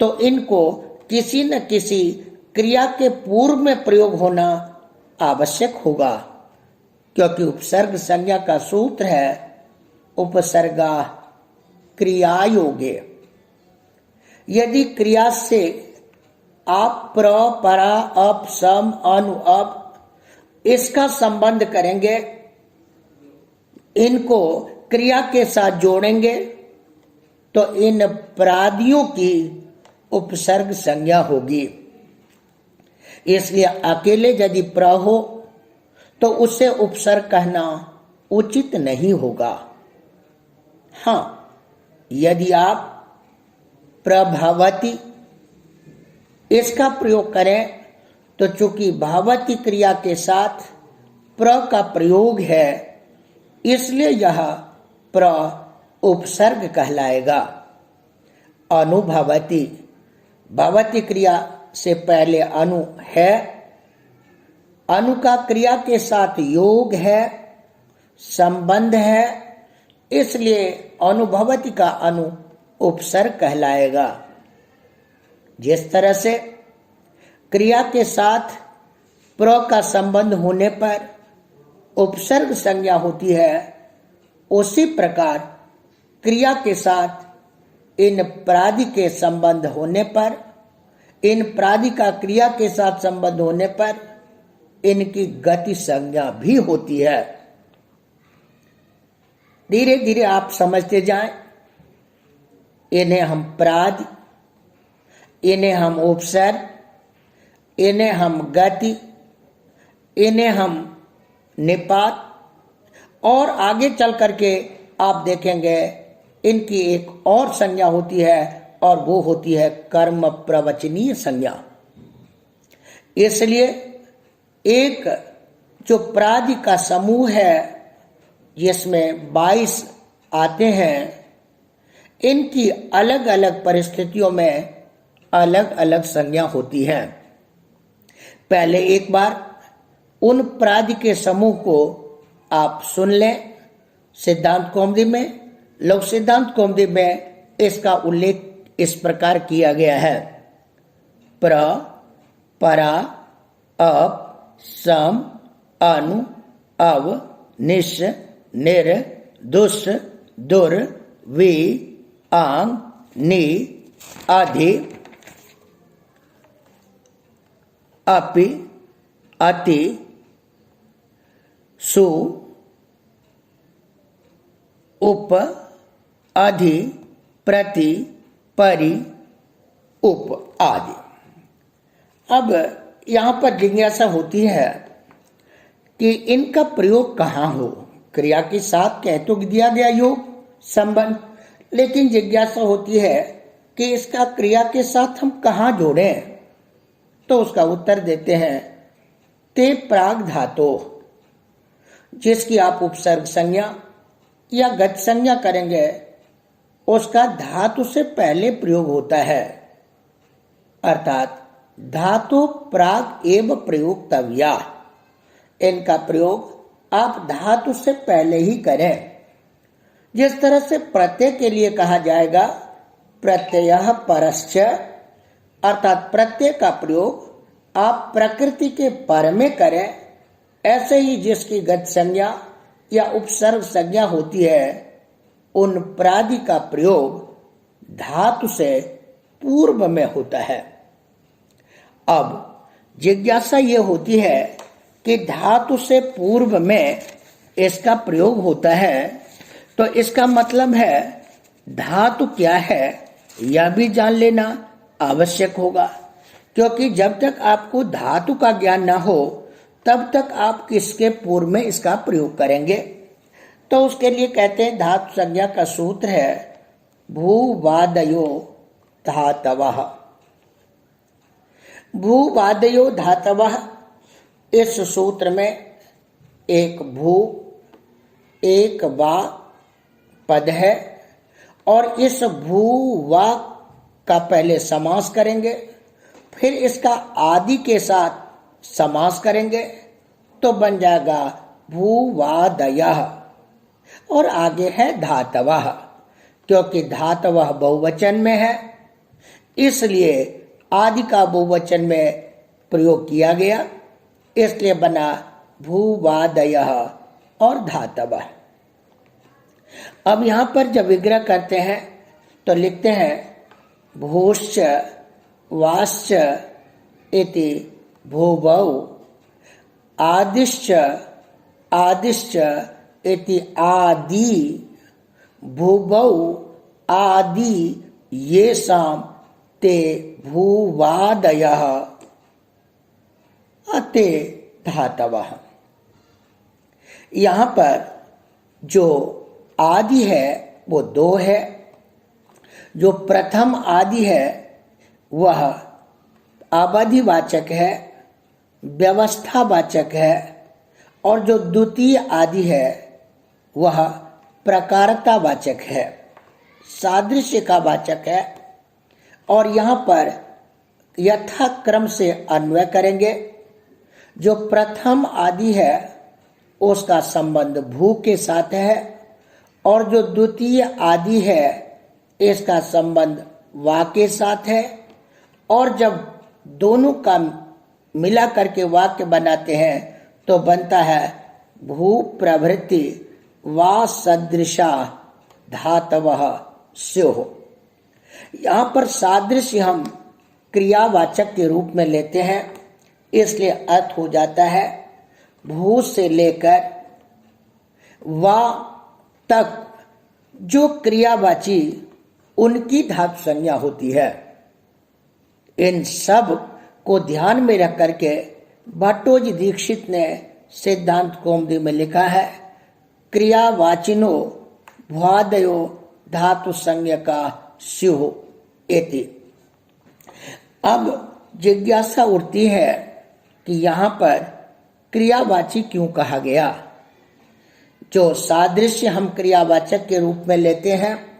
Speaker 1: तो इनको किसी न किसी क्रिया के पूर्व में प्रयोग होना आवश्यक होगा, क्योंकि उपसर्ग संज्ञा का सूत्र है उपसर्गा क्रियायोगे। यदि क्रिया से आप, प्र, परा, अप, सम, अनु, अप इसका संबंध करेंगे, इनको क्रिया के साथ जोड़ेंगे तो इन प्रादियों की उपसर्ग संज्ञा होगी। इसलिए अकेले यदि प्र हो तो उससे उपसर्ग कहना उचित नहीं होगा। हाँ, यदि आप प्रभवती इसका प्रयोग करें तो चूंकि भवती क्रिया के साथ प्र का प्रयोग है, इसलिए यह प्र उपसर्ग कहलाएगा। अनुभवती, भवती क्रिया से पहले अनु है, अनु का क्रिया के साथ योग है, संबंध है, इसलिए अनुभवती का अनु उपसर्ग कहलाएगा। जिस तरह से क्रिया के साथ प्र का संबंध होने पर उपसर्ग संज्ञा होती है, उसी प्रकार क्रिया के साथ इन प्रादि के संबंध होने पर, इन प्रादि का क्रिया के साथ संबंध होने पर इनकी गति संज्ञा भी होती है। धीरे धीरे आप समझते जाएं। इन्हें हम प्रादि, इन्हें हम उपसर्ग, इन्हें हम गति, इन्हें हम निपात, और आगे चल करके आप देखेंगे इनकी एक और संज्ञा होती है और वो होती है कर्म प्रवचनीय संज्ञा। इसलिए एक जो प्रादि का समूह है जिसमें 22 आते हैं, इनकी अलग अलग परिस्थितियों में अलग अलग संज्ञा होती है। पहले एक बार उन प्रादि के समूह को आप सुन लें। सिद्धांत कौमुदी में, लोक सिद्धांत कौमुदी में इसका उल्लेख इस प्रकार किया गया है। प्र, परा, अप, सम, अनु, अव, निश, निर, दुस, दुर, वी, आंग, नी, अधि, अपि, अति, सु, उप, अधि, प्रति, परि, उप आदि। अब यहाँ पर जिज्ञासा होती है कि इनका प्रयोग कहाँ हो। क्रिया के साथ कह तो दिया गया योग संबंध, लेकिन जिज्ञासा होती है कि इसका क्रिया के साथ हम कहाँ जोड़ें। तो उसका उत्तर देते हैं ते प्राग धातु, जिसकी आप उपसर्ग संज्ञा या गति संज्ञा करेंगे, उसका धातु से पहले प्रयोग होता है। अर्थात धातु प्राग एव प्रयोक्तव्या, इनका प्रयोग आप धातु से पहले ही करें। जिस तरह से प्रत्यय के लिए कहा जाएगा प्रत्ययः परश्च, अर्थात प्रत्यय का प्रयोग आप प्रकृति के पर में करें, ऐसे ही जिसकी गति संज्ञा या उपसर्ग संज्ञा होती है, उन प्रादि का प्रयोग धातु से पूर्व में होता है। अब जिज्ञासा ये होती है कि धातु से पूर्व में इसका प्रयोग होता है, तो इसका मतलब है धातु क्या है यह भी जान लेना आवश्यक होगा। क्योंकि जब तक आपको धातु का ज्ञान ना हो तब तक आप किसके पूर्व में इसका प्रयोग करेंगे। तो उसके लिए कहते हैं धातु संज्ञा का सूत्र है भूवादयो धातवः। भूवादयो धातवः, इस सूत्र में एक भू एक वा पद है, और इस भू वा का पहले समास करेंगे, फिर इसका आदि के साथ समास करेंगे, तो बन जाएगा भूवादयः, और आगे है धातवः। क्योंकि धातवः बहुवचन में है, इसलिए आदि का बहुवचन में प्रयोग किया गया, इसलिए बना भूवादयः और धातवः। अब यहां पर जब विग्रह करते हैं तो लिखते हैं भूश्च वाश्च इति भूवौ, आदिश्च आदिश्च इति आदि भूवौ आदि येषां ते भूवादयः। अते धातवः। यहाँ पर जो आदि है वो दो है। जो प्रथम आदि है वह अवधिवाचक है, व्यवस्थावाचक है, और जो द्वितीय आदि है वह प्रकारतावाचक है, सादृश्य का वाचक है। और यहाँ पर यथाक्रम से अन्वय करेंगे। जो प्रथम आदि है उसका संबंध भू के साथ है, और जो द्वितीय आदि है इसका संबंध वा के साथ है। और जब दोनों का मिला करके वाक्य बनाते हैं तो बनता है भू प्रभृति वा सदृशा धातवः स्युः। यहाँ पर सादृश्य हम क्रियावाचक के रूप में लेते हैं, इसलिए अर्थ हो जाता है भू से लेकर वा तक जो क्रियावाची उनकी धातु संज्ञा होती है। इन सब को ध्यान में रख करके भट्टोजी दीक्षित ने सिद्धांत कौमुदी में लिखा है, क्रियावाचिनो भ्वादयो धातु संज्ञका स्युः इति। अब जिज्ञासा उठती है कि यहाँ पर क्रियावाची क्यों कहा गया। जो सादृश्य हम क्रियावाचक के रूप में लेते हैं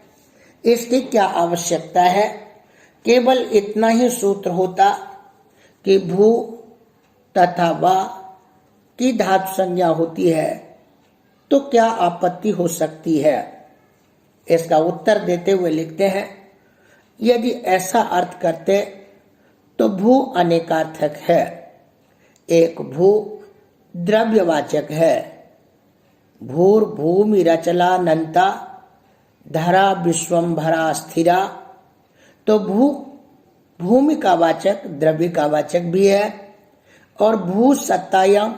Speaker 1: इसकी क्या आवश्यकता है। केवल इतना ही सूत्र होता कि भू तथा वा की धातु संज्ञा होती है तो क्या आपत्ति हो सकती है। इसका उत्तर देते हुए लिखते हैं, यदि ऐसा अर्थ करते तो भू अनेकार्थक है। एक भू द्रव्यवाचक है, भूर्भूमिरचलानंता धरा विश्वंभरा स्थिरा। तो भू भूमि का वाचक द्रव्य का वाचक भी है, और भू सत्तायाम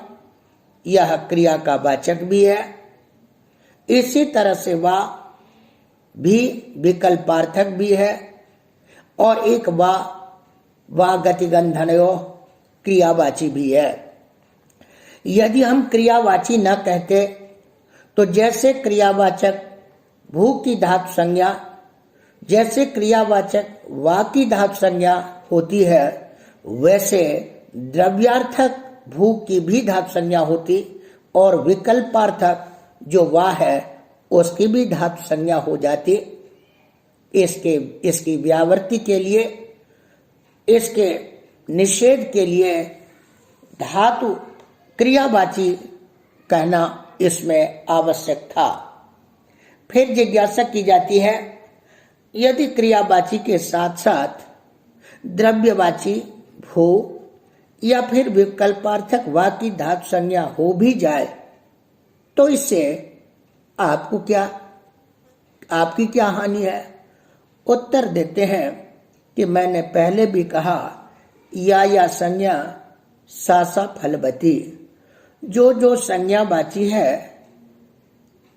Speaker 1: यह क्रिया का वाचक भी है। इसी तरह से वा भी विकल्पार्थक भी है, और एक वा गतिगंधनयो क्रियावाची भी है। यदि हम क्रियावाची न कहते तो जैसे क्रियावाचक भू की धातु संज्ञा, जैसे क्रियावाचक वा की धातु संज्ञा होती है, वैसे द्रव्यार्थक भू की भी धातु संज्ञा होती, और विकल्पार्थक जो वा है उसकी भी धातु संज्ञा हो जाती। इसकी व्यावृत्ति के लिए, इसके निषेध के लिए धातु क्रियावाची कहना इसमें आवश्यक था। फिर जिज्ञासा की जाती है, यदि क्रियावाची के साथ साथ द्रव्यवाची भू या फिर विकल्पार्थक वा की धातु संज्ञा हो भी जाए तो इससे आपकी क्या हानि है। उत्तर देते हैं कि मैंने पहले भी कहा, या संज्ञा सा फलवती। जो संज्ञावाची है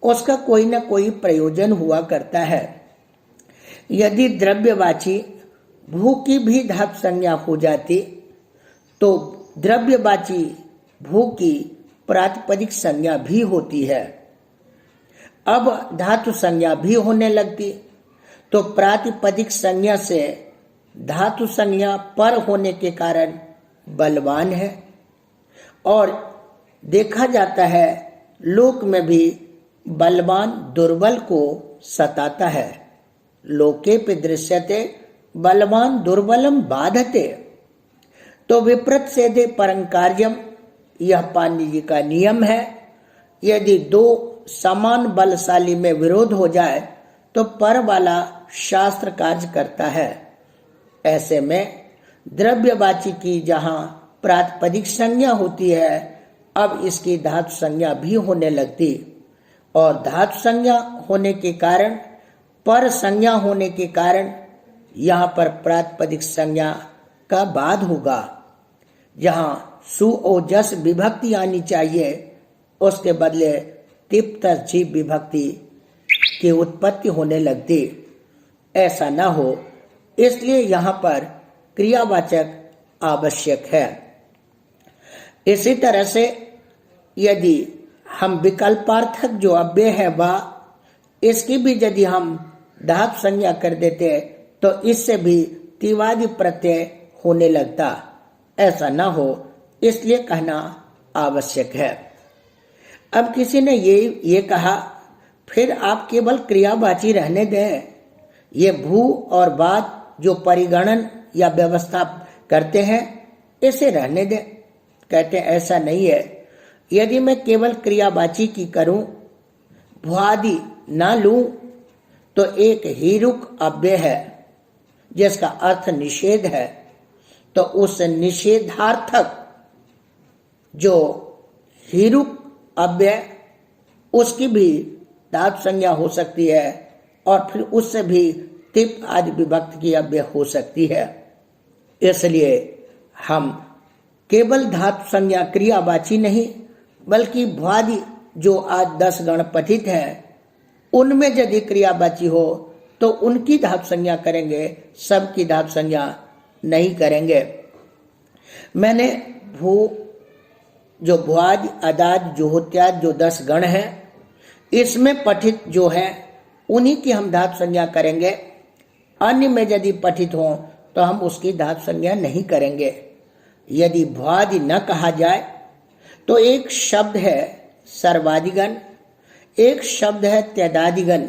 Speaker 1: उसका कोई ना कोई प्रयोजन हुआ करता है। यदि द्रव्यवाची भू की भी धातु संज्ञा हो जाती तो द्रव्यवाची भू की प्रातिपदिक संज्ञा भी होती है। अब धातु संज्ञा भी होने लगती तो प्रातिपदिक संज्ञा से धातु संज्ञा पर होने के कारण बलवान है। और देखा जाता है लोक में भी बलवान दुर्बल को सताता है। लोके पे दृश्यते बलवान दुर्बलम बाधते। तो विप्रत सेदे परं कार्यम, यह पाणिनि जी का नियम है। यदि दो समान बलशाली में विरोध हो जाए तो पर वाला शास्त्र कार्य करता है। ऐसे में द्रव्यवाची की जहां प्रातिपदिक संज्ञा होती है, अब इसकी धातु संज्ञा भी होने लगती, और धातु संज्ञा होने के कारण, पर संज्ञा होने के कारण यहाँ पर प्रातिपदिक संज्ञा का बाद होगा। जहाँ सु और जस विभक्ति आनी चाहिए उसके बदले तिप्त जीव विभक्ति की उत्पत्ति होने लगती। ऐसा न हो इसलिए यहाँ पर क्रियावाचक आवश्यक है। इसी तरह से यदि हम विकल्पार्थक जो अव्यय है वह इसकी भी यदि हम धातु संज्ञा कर देते तो इससे भी तिवादी प्रत्यय होने लगता। ऐसा न हो इसलिए कहना आवश्यक है। अब किसी ने ये कहा फिर आप केवल क्रियावाची रहने दें, ये भू और वाद जो परिगणन या व्यवस्था करते हैं इसे रहने दें। कहते हैं ऐसा नहीं है, यदि मैं केवल क्रियावाची की करूं, भुआदि ना लूं तो एक हीरुक अव्यय है जिसका अर्थ निषेध है, तो उस निषेधार्थक जो हीरुक अव्यय उसकी भी धातु संज्ञा हो सकती है और फिर उससे भी तिप आदि विभक्ति की अव्यय हो सकती है। इसलिए हम केवल धातु संज्ञा क्रियावाची नहीं बल्कि भुआदि जो आज 10 गण पठित हैं उनमें यदि क्रियावाची हो तो उनकी धातु संज्ञा करेंगे, सबकी धातु संज्ञा नहीं करेंगे। मैंने जो भुआदि अदाज जोहोत्याद जो 10 गण हैं इसमें पठित जो है उन्हीं की हम धातु संज्ञा करेंगे। अन्य में यदि पठित हो तो हम उसकी धातु संज्ञा नहीं करेंगे। यदि भुआदि न कहा जाए तो एक शब्द है सर्वादिगण, एक शब्द है त्यदादिगण,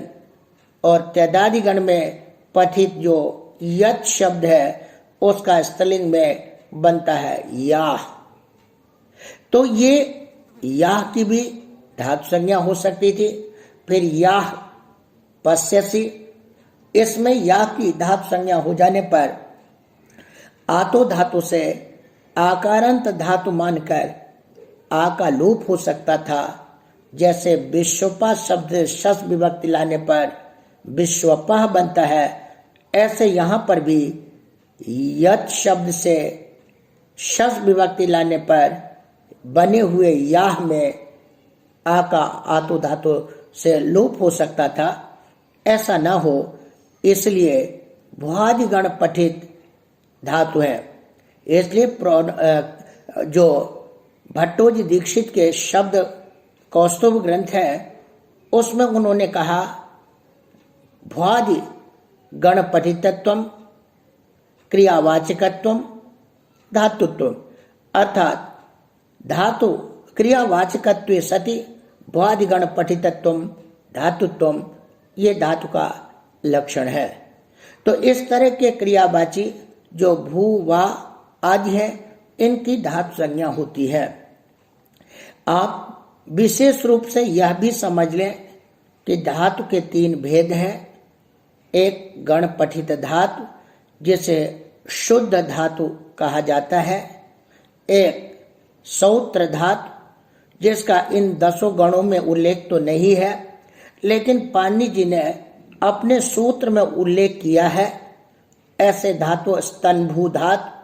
Speaker 1: और त्यदादिगण में पठित जो यत् शब्द है उसका स्त्रीलिंग में बनता है याह। तो ये याह की भी धातु संज्ञा हो सकती थी। फिर याह पश्यसि, इसमें याह की धातु संज्ञा हो जाने पर आतो धातु से आकारांत धातु मानकर आ का लोप हो सकता था। जैसे विश्वपा शब्द शस विभक्ति लाने पर विश्वपह बनता है, ऐसे यहाँ पर भी यत् शब्द से शस विभक्ति लाने पर बने हुए याह में आ का आतो धातु से लोप हो सकता था। ऐसा न हो इसलिए भुआदि गण पठित धातु है। इसलिए जो भट्टोजी दीक्षित के शब्द कौस्तुभ ग्रंथ है उसमें उन्होंने कहा भुआदि गण पठितत्वम क्रियावाचकत्वम धातुत्वम, अर्थात धातु क्रियावाचकत्व सति भुआदि गण पठितत्वम धातुत्वम, ये धातु का लक्षण है। तो इस तरह के क्रियावाची जो भू वा आदि है इनकी धातु संज्ञा होती है। आप विशेष रूप से यह भी समझ लें कि धातु के 3 भेद हैं। एक गण पठित धातु जिसे शुद्ध धातु कहा जाता है, एक सौत्र धातु जिसका इन 10 गणों में उल्लेख तो नहीं है लेकिन पाणिनि जी ने अपने सूत्र में उल्लेख किया है। ऐसे धातु स्तंभू धातु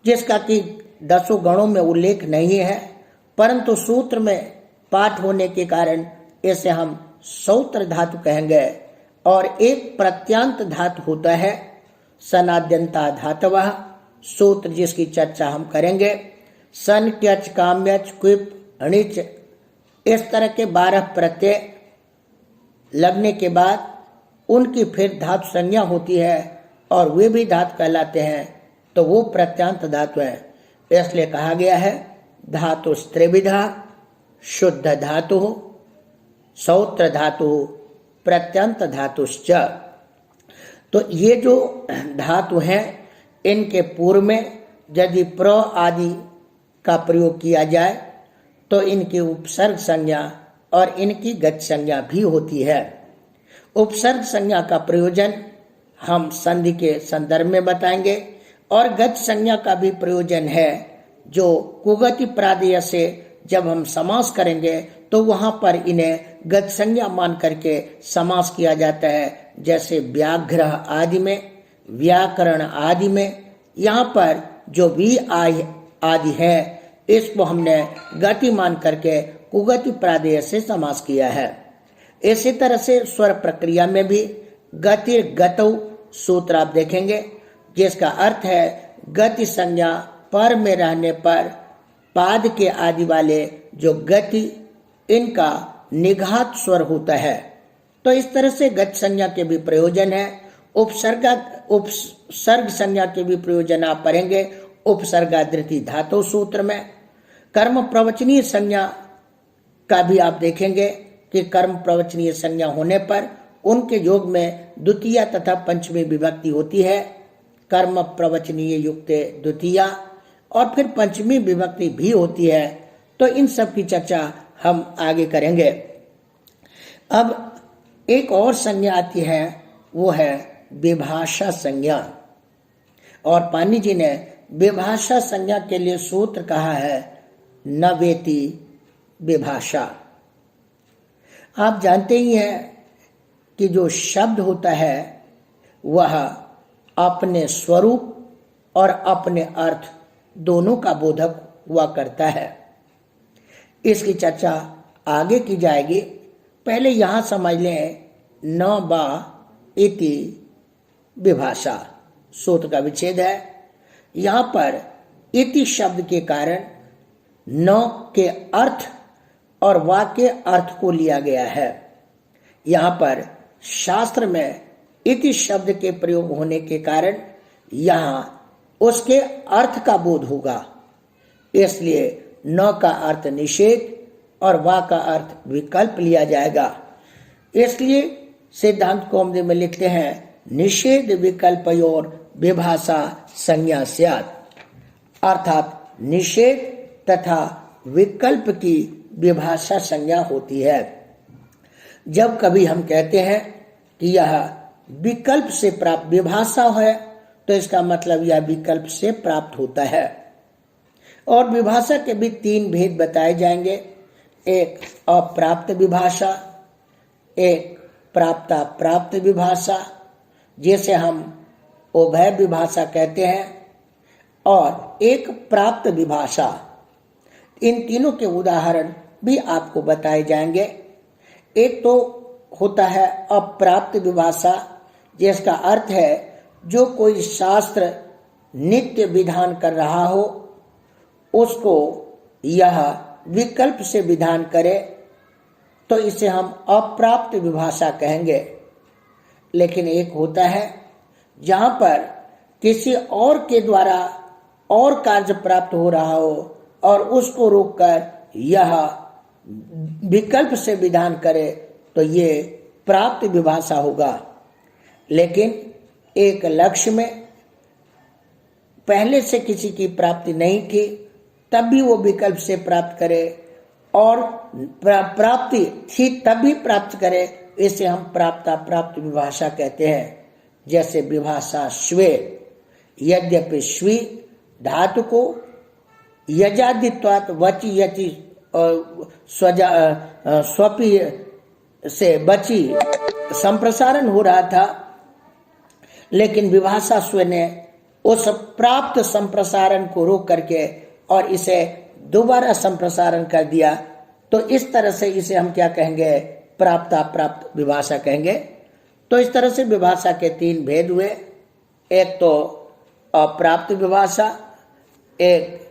Speaker 1: जिसका कि 10 गणों में उल्लेख नहीं है परंतु सूत्र में पाठ होने के कारण इसे हम सौत्र धातु कहेंगे। और एक प्रत्यांत धातु होता है सनाद्यंता धातवः, सूत्र जिसकी चर्चा हम करेंगे। सन ट्यच काम्यच क्विप अणिच, इस तरह के 12 प्रत्यय लगने के बाद उनकी फिर धातु संज्ञा होती है और वे भी धातु कहलाते हैं, तो वो प्रत्यांत धातु है। इसलिए कहा गया है धातु त्रिविधा, शुद्ध धातु, सौत्र धातु, प्रत्यांत धातुश्च। तो ये जो धातु हैं इनके पूर्व में यदि प्र आदि का प्रयोग किया जाए तो इनकी उपसर्ग संज्ञा और इनकी गति संज्ञा भी होती है। उपसर्ग संज्ञा का प्रयोजन हम संधि के संदर्भ में बताएंगे और गति संज्ञा का भी प्रयोजन है जो कुगति प्रादेय से जब हम समास करेंगे तो वहां पर इन्हें गति संज्ञा मान करके समास किया जाता है। जैसे व्याघ्र आदि में, व्याकरण आदि में, यहाँ पर जो वी आदि है इसको हमने गति मान करके कुगति प्रादेय से समास किया है। इसी तरह से स्वर प्रक्रिया में भी गति गतौ सूत्र आप देखेंगे जिसका अर्थ है गति संज्ञा पर में रहने पर पाद के आदि वाले जो गति, इनका निघात स्वर होता है। तो इस तरह से गति संज्ञा के भी प्रयोजन है। उपसर्ग संज्ञा के भी प्रयोजन आप पढ़ेंगे उपसर्गादृति धातु सूत्र में। कर्म प्रवचनीय संज्ञा का भी आप देखेंगे कि कर्म प्रवचनीय संज्ञा होने पर उनके योग में द्वितीया तथा पंचमी विभक्ति होती है। कर्म प्रवचनीय युक्त द्वितीया और फिर पंचमी विभक्ति भी होती है। तो इन सब की चर्चा हम आगे करेंगे। अब एक और संज्ञा आती है, वो है विभाषा संज्ञा। और पाणिनि जी ने विभाषा संज्ञा के लिए सूत्र कहा है न वेति विभाषा। आप जानते ही हैं कि जो शब्द होता है वह अपने स्वरूप और अपने अर्थ दोनों का बोधक हुआ करता है। इसकी चर्चा आगे की जाएगी। पहले यहां समझ लें न बा इति विभाषा सूत्र का विच्छेद है। यहां पर इति शब्द के कारण न के अर्थ और वा के अर्थ को लिया गया है। यहां पर शास्त्र में इति शब्द के प्रयोग होने के कारण यहां उसके अर्थ का बोध होगा। इसलिए न का अर्थ निषेध और वा का अर्थ विकल्प लिया जाएगा। इसलिए सिद्धांत कौमुदी में लिखते हैं निषेध विकल्पयोर विभाषा संज्ञा स्यात्, अर्थात निषेध तथा विकल्प की विभाषा संज्ञा होती है। जब कभी हम कहते हैं कि यह विकल्प से प्राप्त विभाषा है तो इसका मतलब यह विकल्प से प्राप्त होता है। और विभाषा के भी तीन भेद बताए जाएंगे, एक अप्राप्त विभाषा, एक प्राप्ता प्राप्त विभाषा जिसे हम उभय विभाषा कहते हैं, और एक प्राप्त विभाषा। इन तीनों के उदाहरण भी आपको बताए जाएंगे। एक तो होता है अप्राप्त विभाषा, जिसका अर्थ है जो कोई शास्त्र नित्य विधान कर रहा हो उसको यह विकल्प से विधान करे तो इसे हम अप्राप्त विभाषा कहेंगे। लेकिन एक होता है जहां पर किसी और के द्वारा और कार्य प्राप्त हो रहा हो और उसको रोककर यह विकल्प से विधान करे तो ये प्राप्त विभाषा होगा। लेकिन एक लक्ष्य में पहले से किसी की प्राप्ति नहीं थी तब भी वो विकल्प से प्राप्त करे और प्राप्ति थी तब भी प्राप्त करे, इसे हम प्राप्ता प्राप्त विभाषा कहते हैं। जैसे विभाषा स्वे, यद्यपि स्वी धातु को यजादित्वात् वचि यचि स्वपी से बची संप्रसारण हो रहा था, लेकिन विभाषा स्व ने उस प्राप्त संप्रसारण को रोक करके और इसे दोबारा संप्रसारण कर दिया। तो इस तरह से इसे हम क्या कहेंगे, प्राप्ता प्राप्त विभाषा कहेंगे। तो इस तरह से विभाषा के तीन भेद हुए, एक तो अप्राप्त विभाषा, एक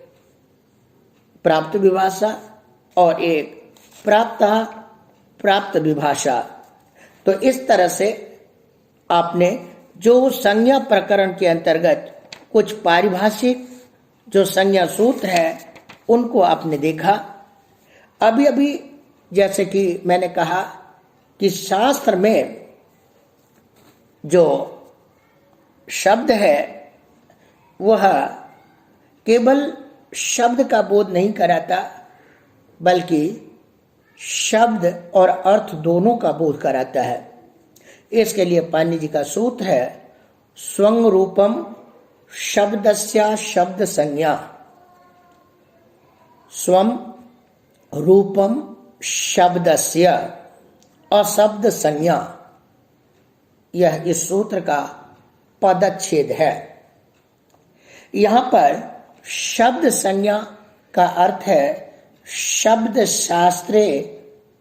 Speaker 1: प्राप्त विभाषा और एक प्राप्ता प्राप्त विभाषा। तो इस तरह से आपने जो संज्ञा प्रकरण के अंतर्गत कुछ पारिभाषिक जो संज्ञा सूत्र है उनको आपने देखा। अभी अभी जैसे कि मैंने कहा कि शास्त्र में जो शब्द है वह केवल शब्द का बोध नहीं कराता बल्कि शब्द और अर्थ दोनों का बोध कराता है। इसके लिए पाणिनि जी का सूत्र है स्वंग रूपम शब्दस्या शब्द संज्ञा। स्वम रूपम शब्दस्य अशब्द संज्ञा, यह इस सूत्र का पदच्छेद है। यहां पर शब्द संज्ञा का अर्थ है शब्द शास्त्रे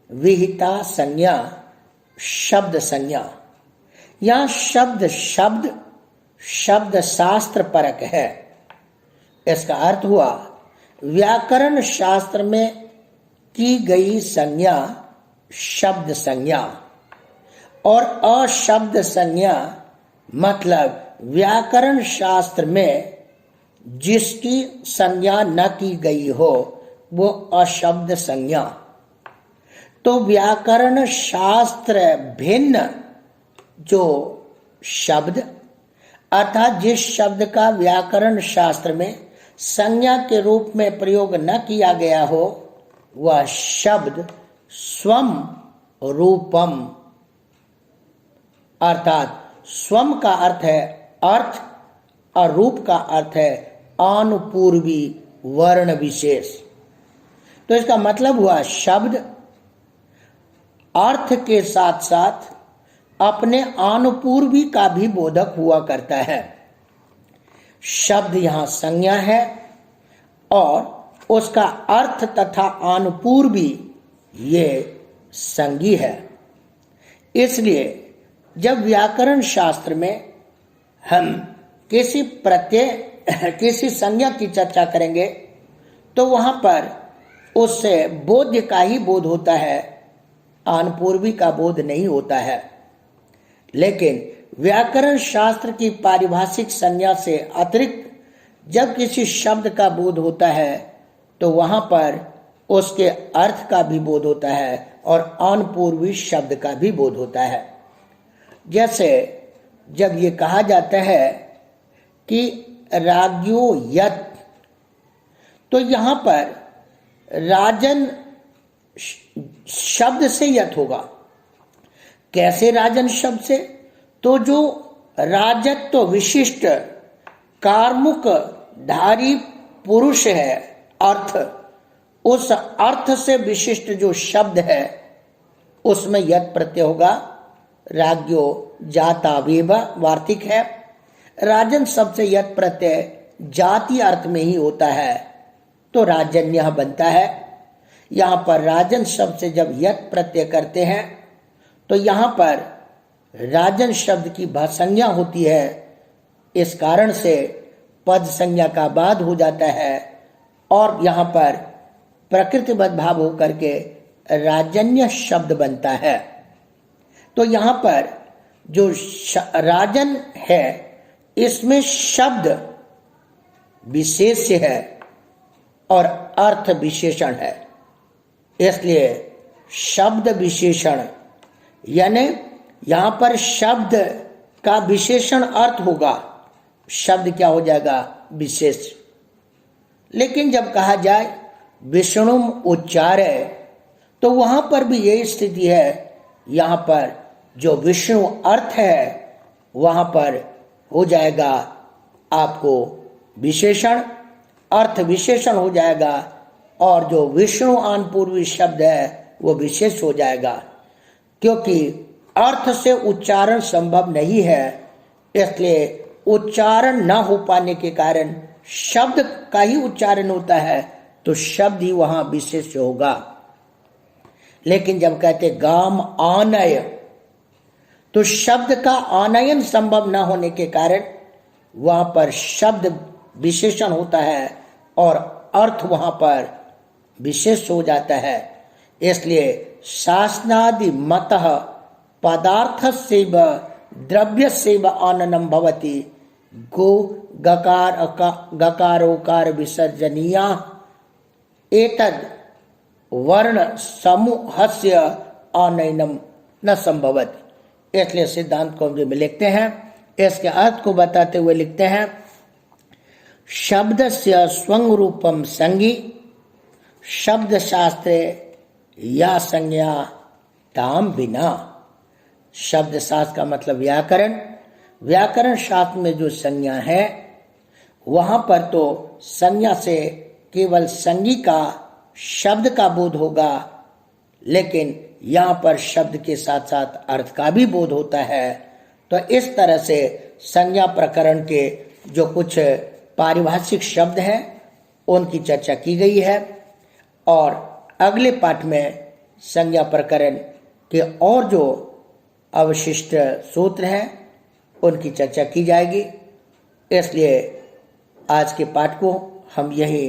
Speaker 1: विहिता संज्ञा, शब्द संज्ञा। यहां शब्द शब्द शास्त्र परक है। इसका अर्थ हुआ व्याकरण शास्त्र में की गई संज्ञा शब्द संज्ञा और अशब्द संज्ञा मतलब व्याकरण शास्त्र में जिसकी संज्ञा न की गई हो वो अशब्द संज्ञा। तो व्याकरण शास्त्र भिन्न जो शब्द अर्थात जिस शब्द का व्याकरण शास्त्र में संज्ञा के रूप में प्रयोग न किया गया हो वह शब्द स्वम रूपम अर्थात स्वम का अर्थ है अर्थ और रूप का अर्थ है अनुपूर्वी वर्ण विशेष। तो इसका मतलब हुआ शब्द अर्थ के साथ साथ अपने अनुपूर्वी का भी बोधक हुआ करता है। शब्द यहां संज्ञा है और उसका अर्थ तथा अनुपूर्वी ये संज्ञी है। इसलिए जब व्याकरण शास्त्र में हम किसी प्रत्यय किसी संज्ञा की चर्चा करेंगे तो वहां पर उससे बोध्य का ही बोध होता है, अनुपूर्वी का बोध नहीं होता है। लेकिन व्याकरण शास्त्र की पारिभाषिक संज्ञा से अतिरिक्त जब किसी शब्द का बोध होता है तो वहां पर उसके अर्थ का भी बोध होता है और अनुपूर्वी शब्द का भी बोध होता है। जैसे जब ये कहा जाता है कि राज्ञो यत्, तो यहां पर राजन शब्द से यत् होगा। कैसे राजन शब्द से? तो जो राजत्व विशिष्ट कार्मुक धारी पुरुष है अर्थ, उस अर्थ से विशिष्ट जो शब्द है उसमें यत् प्रत्यय होगा। राज्ञो जातावेव वार्तिक है। राजन शब्द से यत् प्रत्यय जाति अर्थ में ही होता है तो राजन्य बनता है। यहां पर राजन शब्द से जब यत् प्रत्यय करते हैं तो यहां पर राजन शब्द की संज्ञा होती है। इस कारण से पद संज्ञा का बाद हो जाता है और यहां पर प्रकृतिबद्ध भाव होकर के राजन्य शब्द बनता है। तो यहां पर जो राजन है इसमें शब्द विशेष्य है और अर्थ विशेषण है। इसलिए शब्द विशेषण यानी यहां पर शब्द का विशेषण अर्थ होगा, शब्द क्या हो जाएगा? विशेष। लेकिन जब कहा जाए विष्णुम उच्चारे तो वहां पर भी यही स्थिति है। यहां पर जो विष्णु अर्थ है वहां पर हो जाएगा आपको विशेषण, अर्थ विशेषण हो जाएगा और जो विष्णु अनुपूर्वी शब्द है वो विशेष हो जाएगा। क्योंकि अर्थ से उच्चारण संभव नहीं है, इसलिए उच्चारण न हो पाने के कारण शब्द का ही उच्चारण होता है तो शब्द ही वहां विशेष होगा। लेकिन जब कहते गाम आनय तो शब्द का आनयन संभव न होने के कारण वहां पर शब्द विशेषण होता है और अर्थ वहां पर विशेष हो जाता है। इसलिए शासनादि मतः पदार्थ से द्रव्य से आननम भवति गो गकारोकार विसर्जनीया एतद वर्ण समूहस्य आनयनम न संभवति। इसलिए सिद्धांत कौमुदी में लिखते हैं, इसके अर्थ को बताते हुए लिखते हैं शब्दस्य स्वं रूपम संगी शब्द शास्त्रे या संज्ञा ताम बिना। शब्द शास्त्र का मतलब व्याकरण, व्याकरण शास्त्र में जो संज्ञा है वहां पर तो संज्ञा से केवल संगी का शब्द का बोध होगा, लेकिन यहां पर शब्द के साथ साथ अर्थ का भी बोध होता है। तो इस तरह से संज्ञा प्रकरण के जो कुछ पारिभाषिक शब्द हैं उनकी चर्चा की गई है और अगले पाठ में संज्ञा प्रकरण के और जो अवशिष्ट सूत्र हैं उनकी चर्चा की जाएगी। इसलिए आज के पाठ को हम यही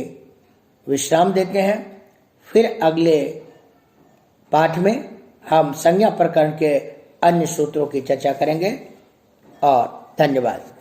Speaker 1: विश्राम देते हैं। फिर अगले पाठ में हम संज्ञा प्रकरण के अन्य सूत्रों की चर्चा करेंगे। और धन्यवाद।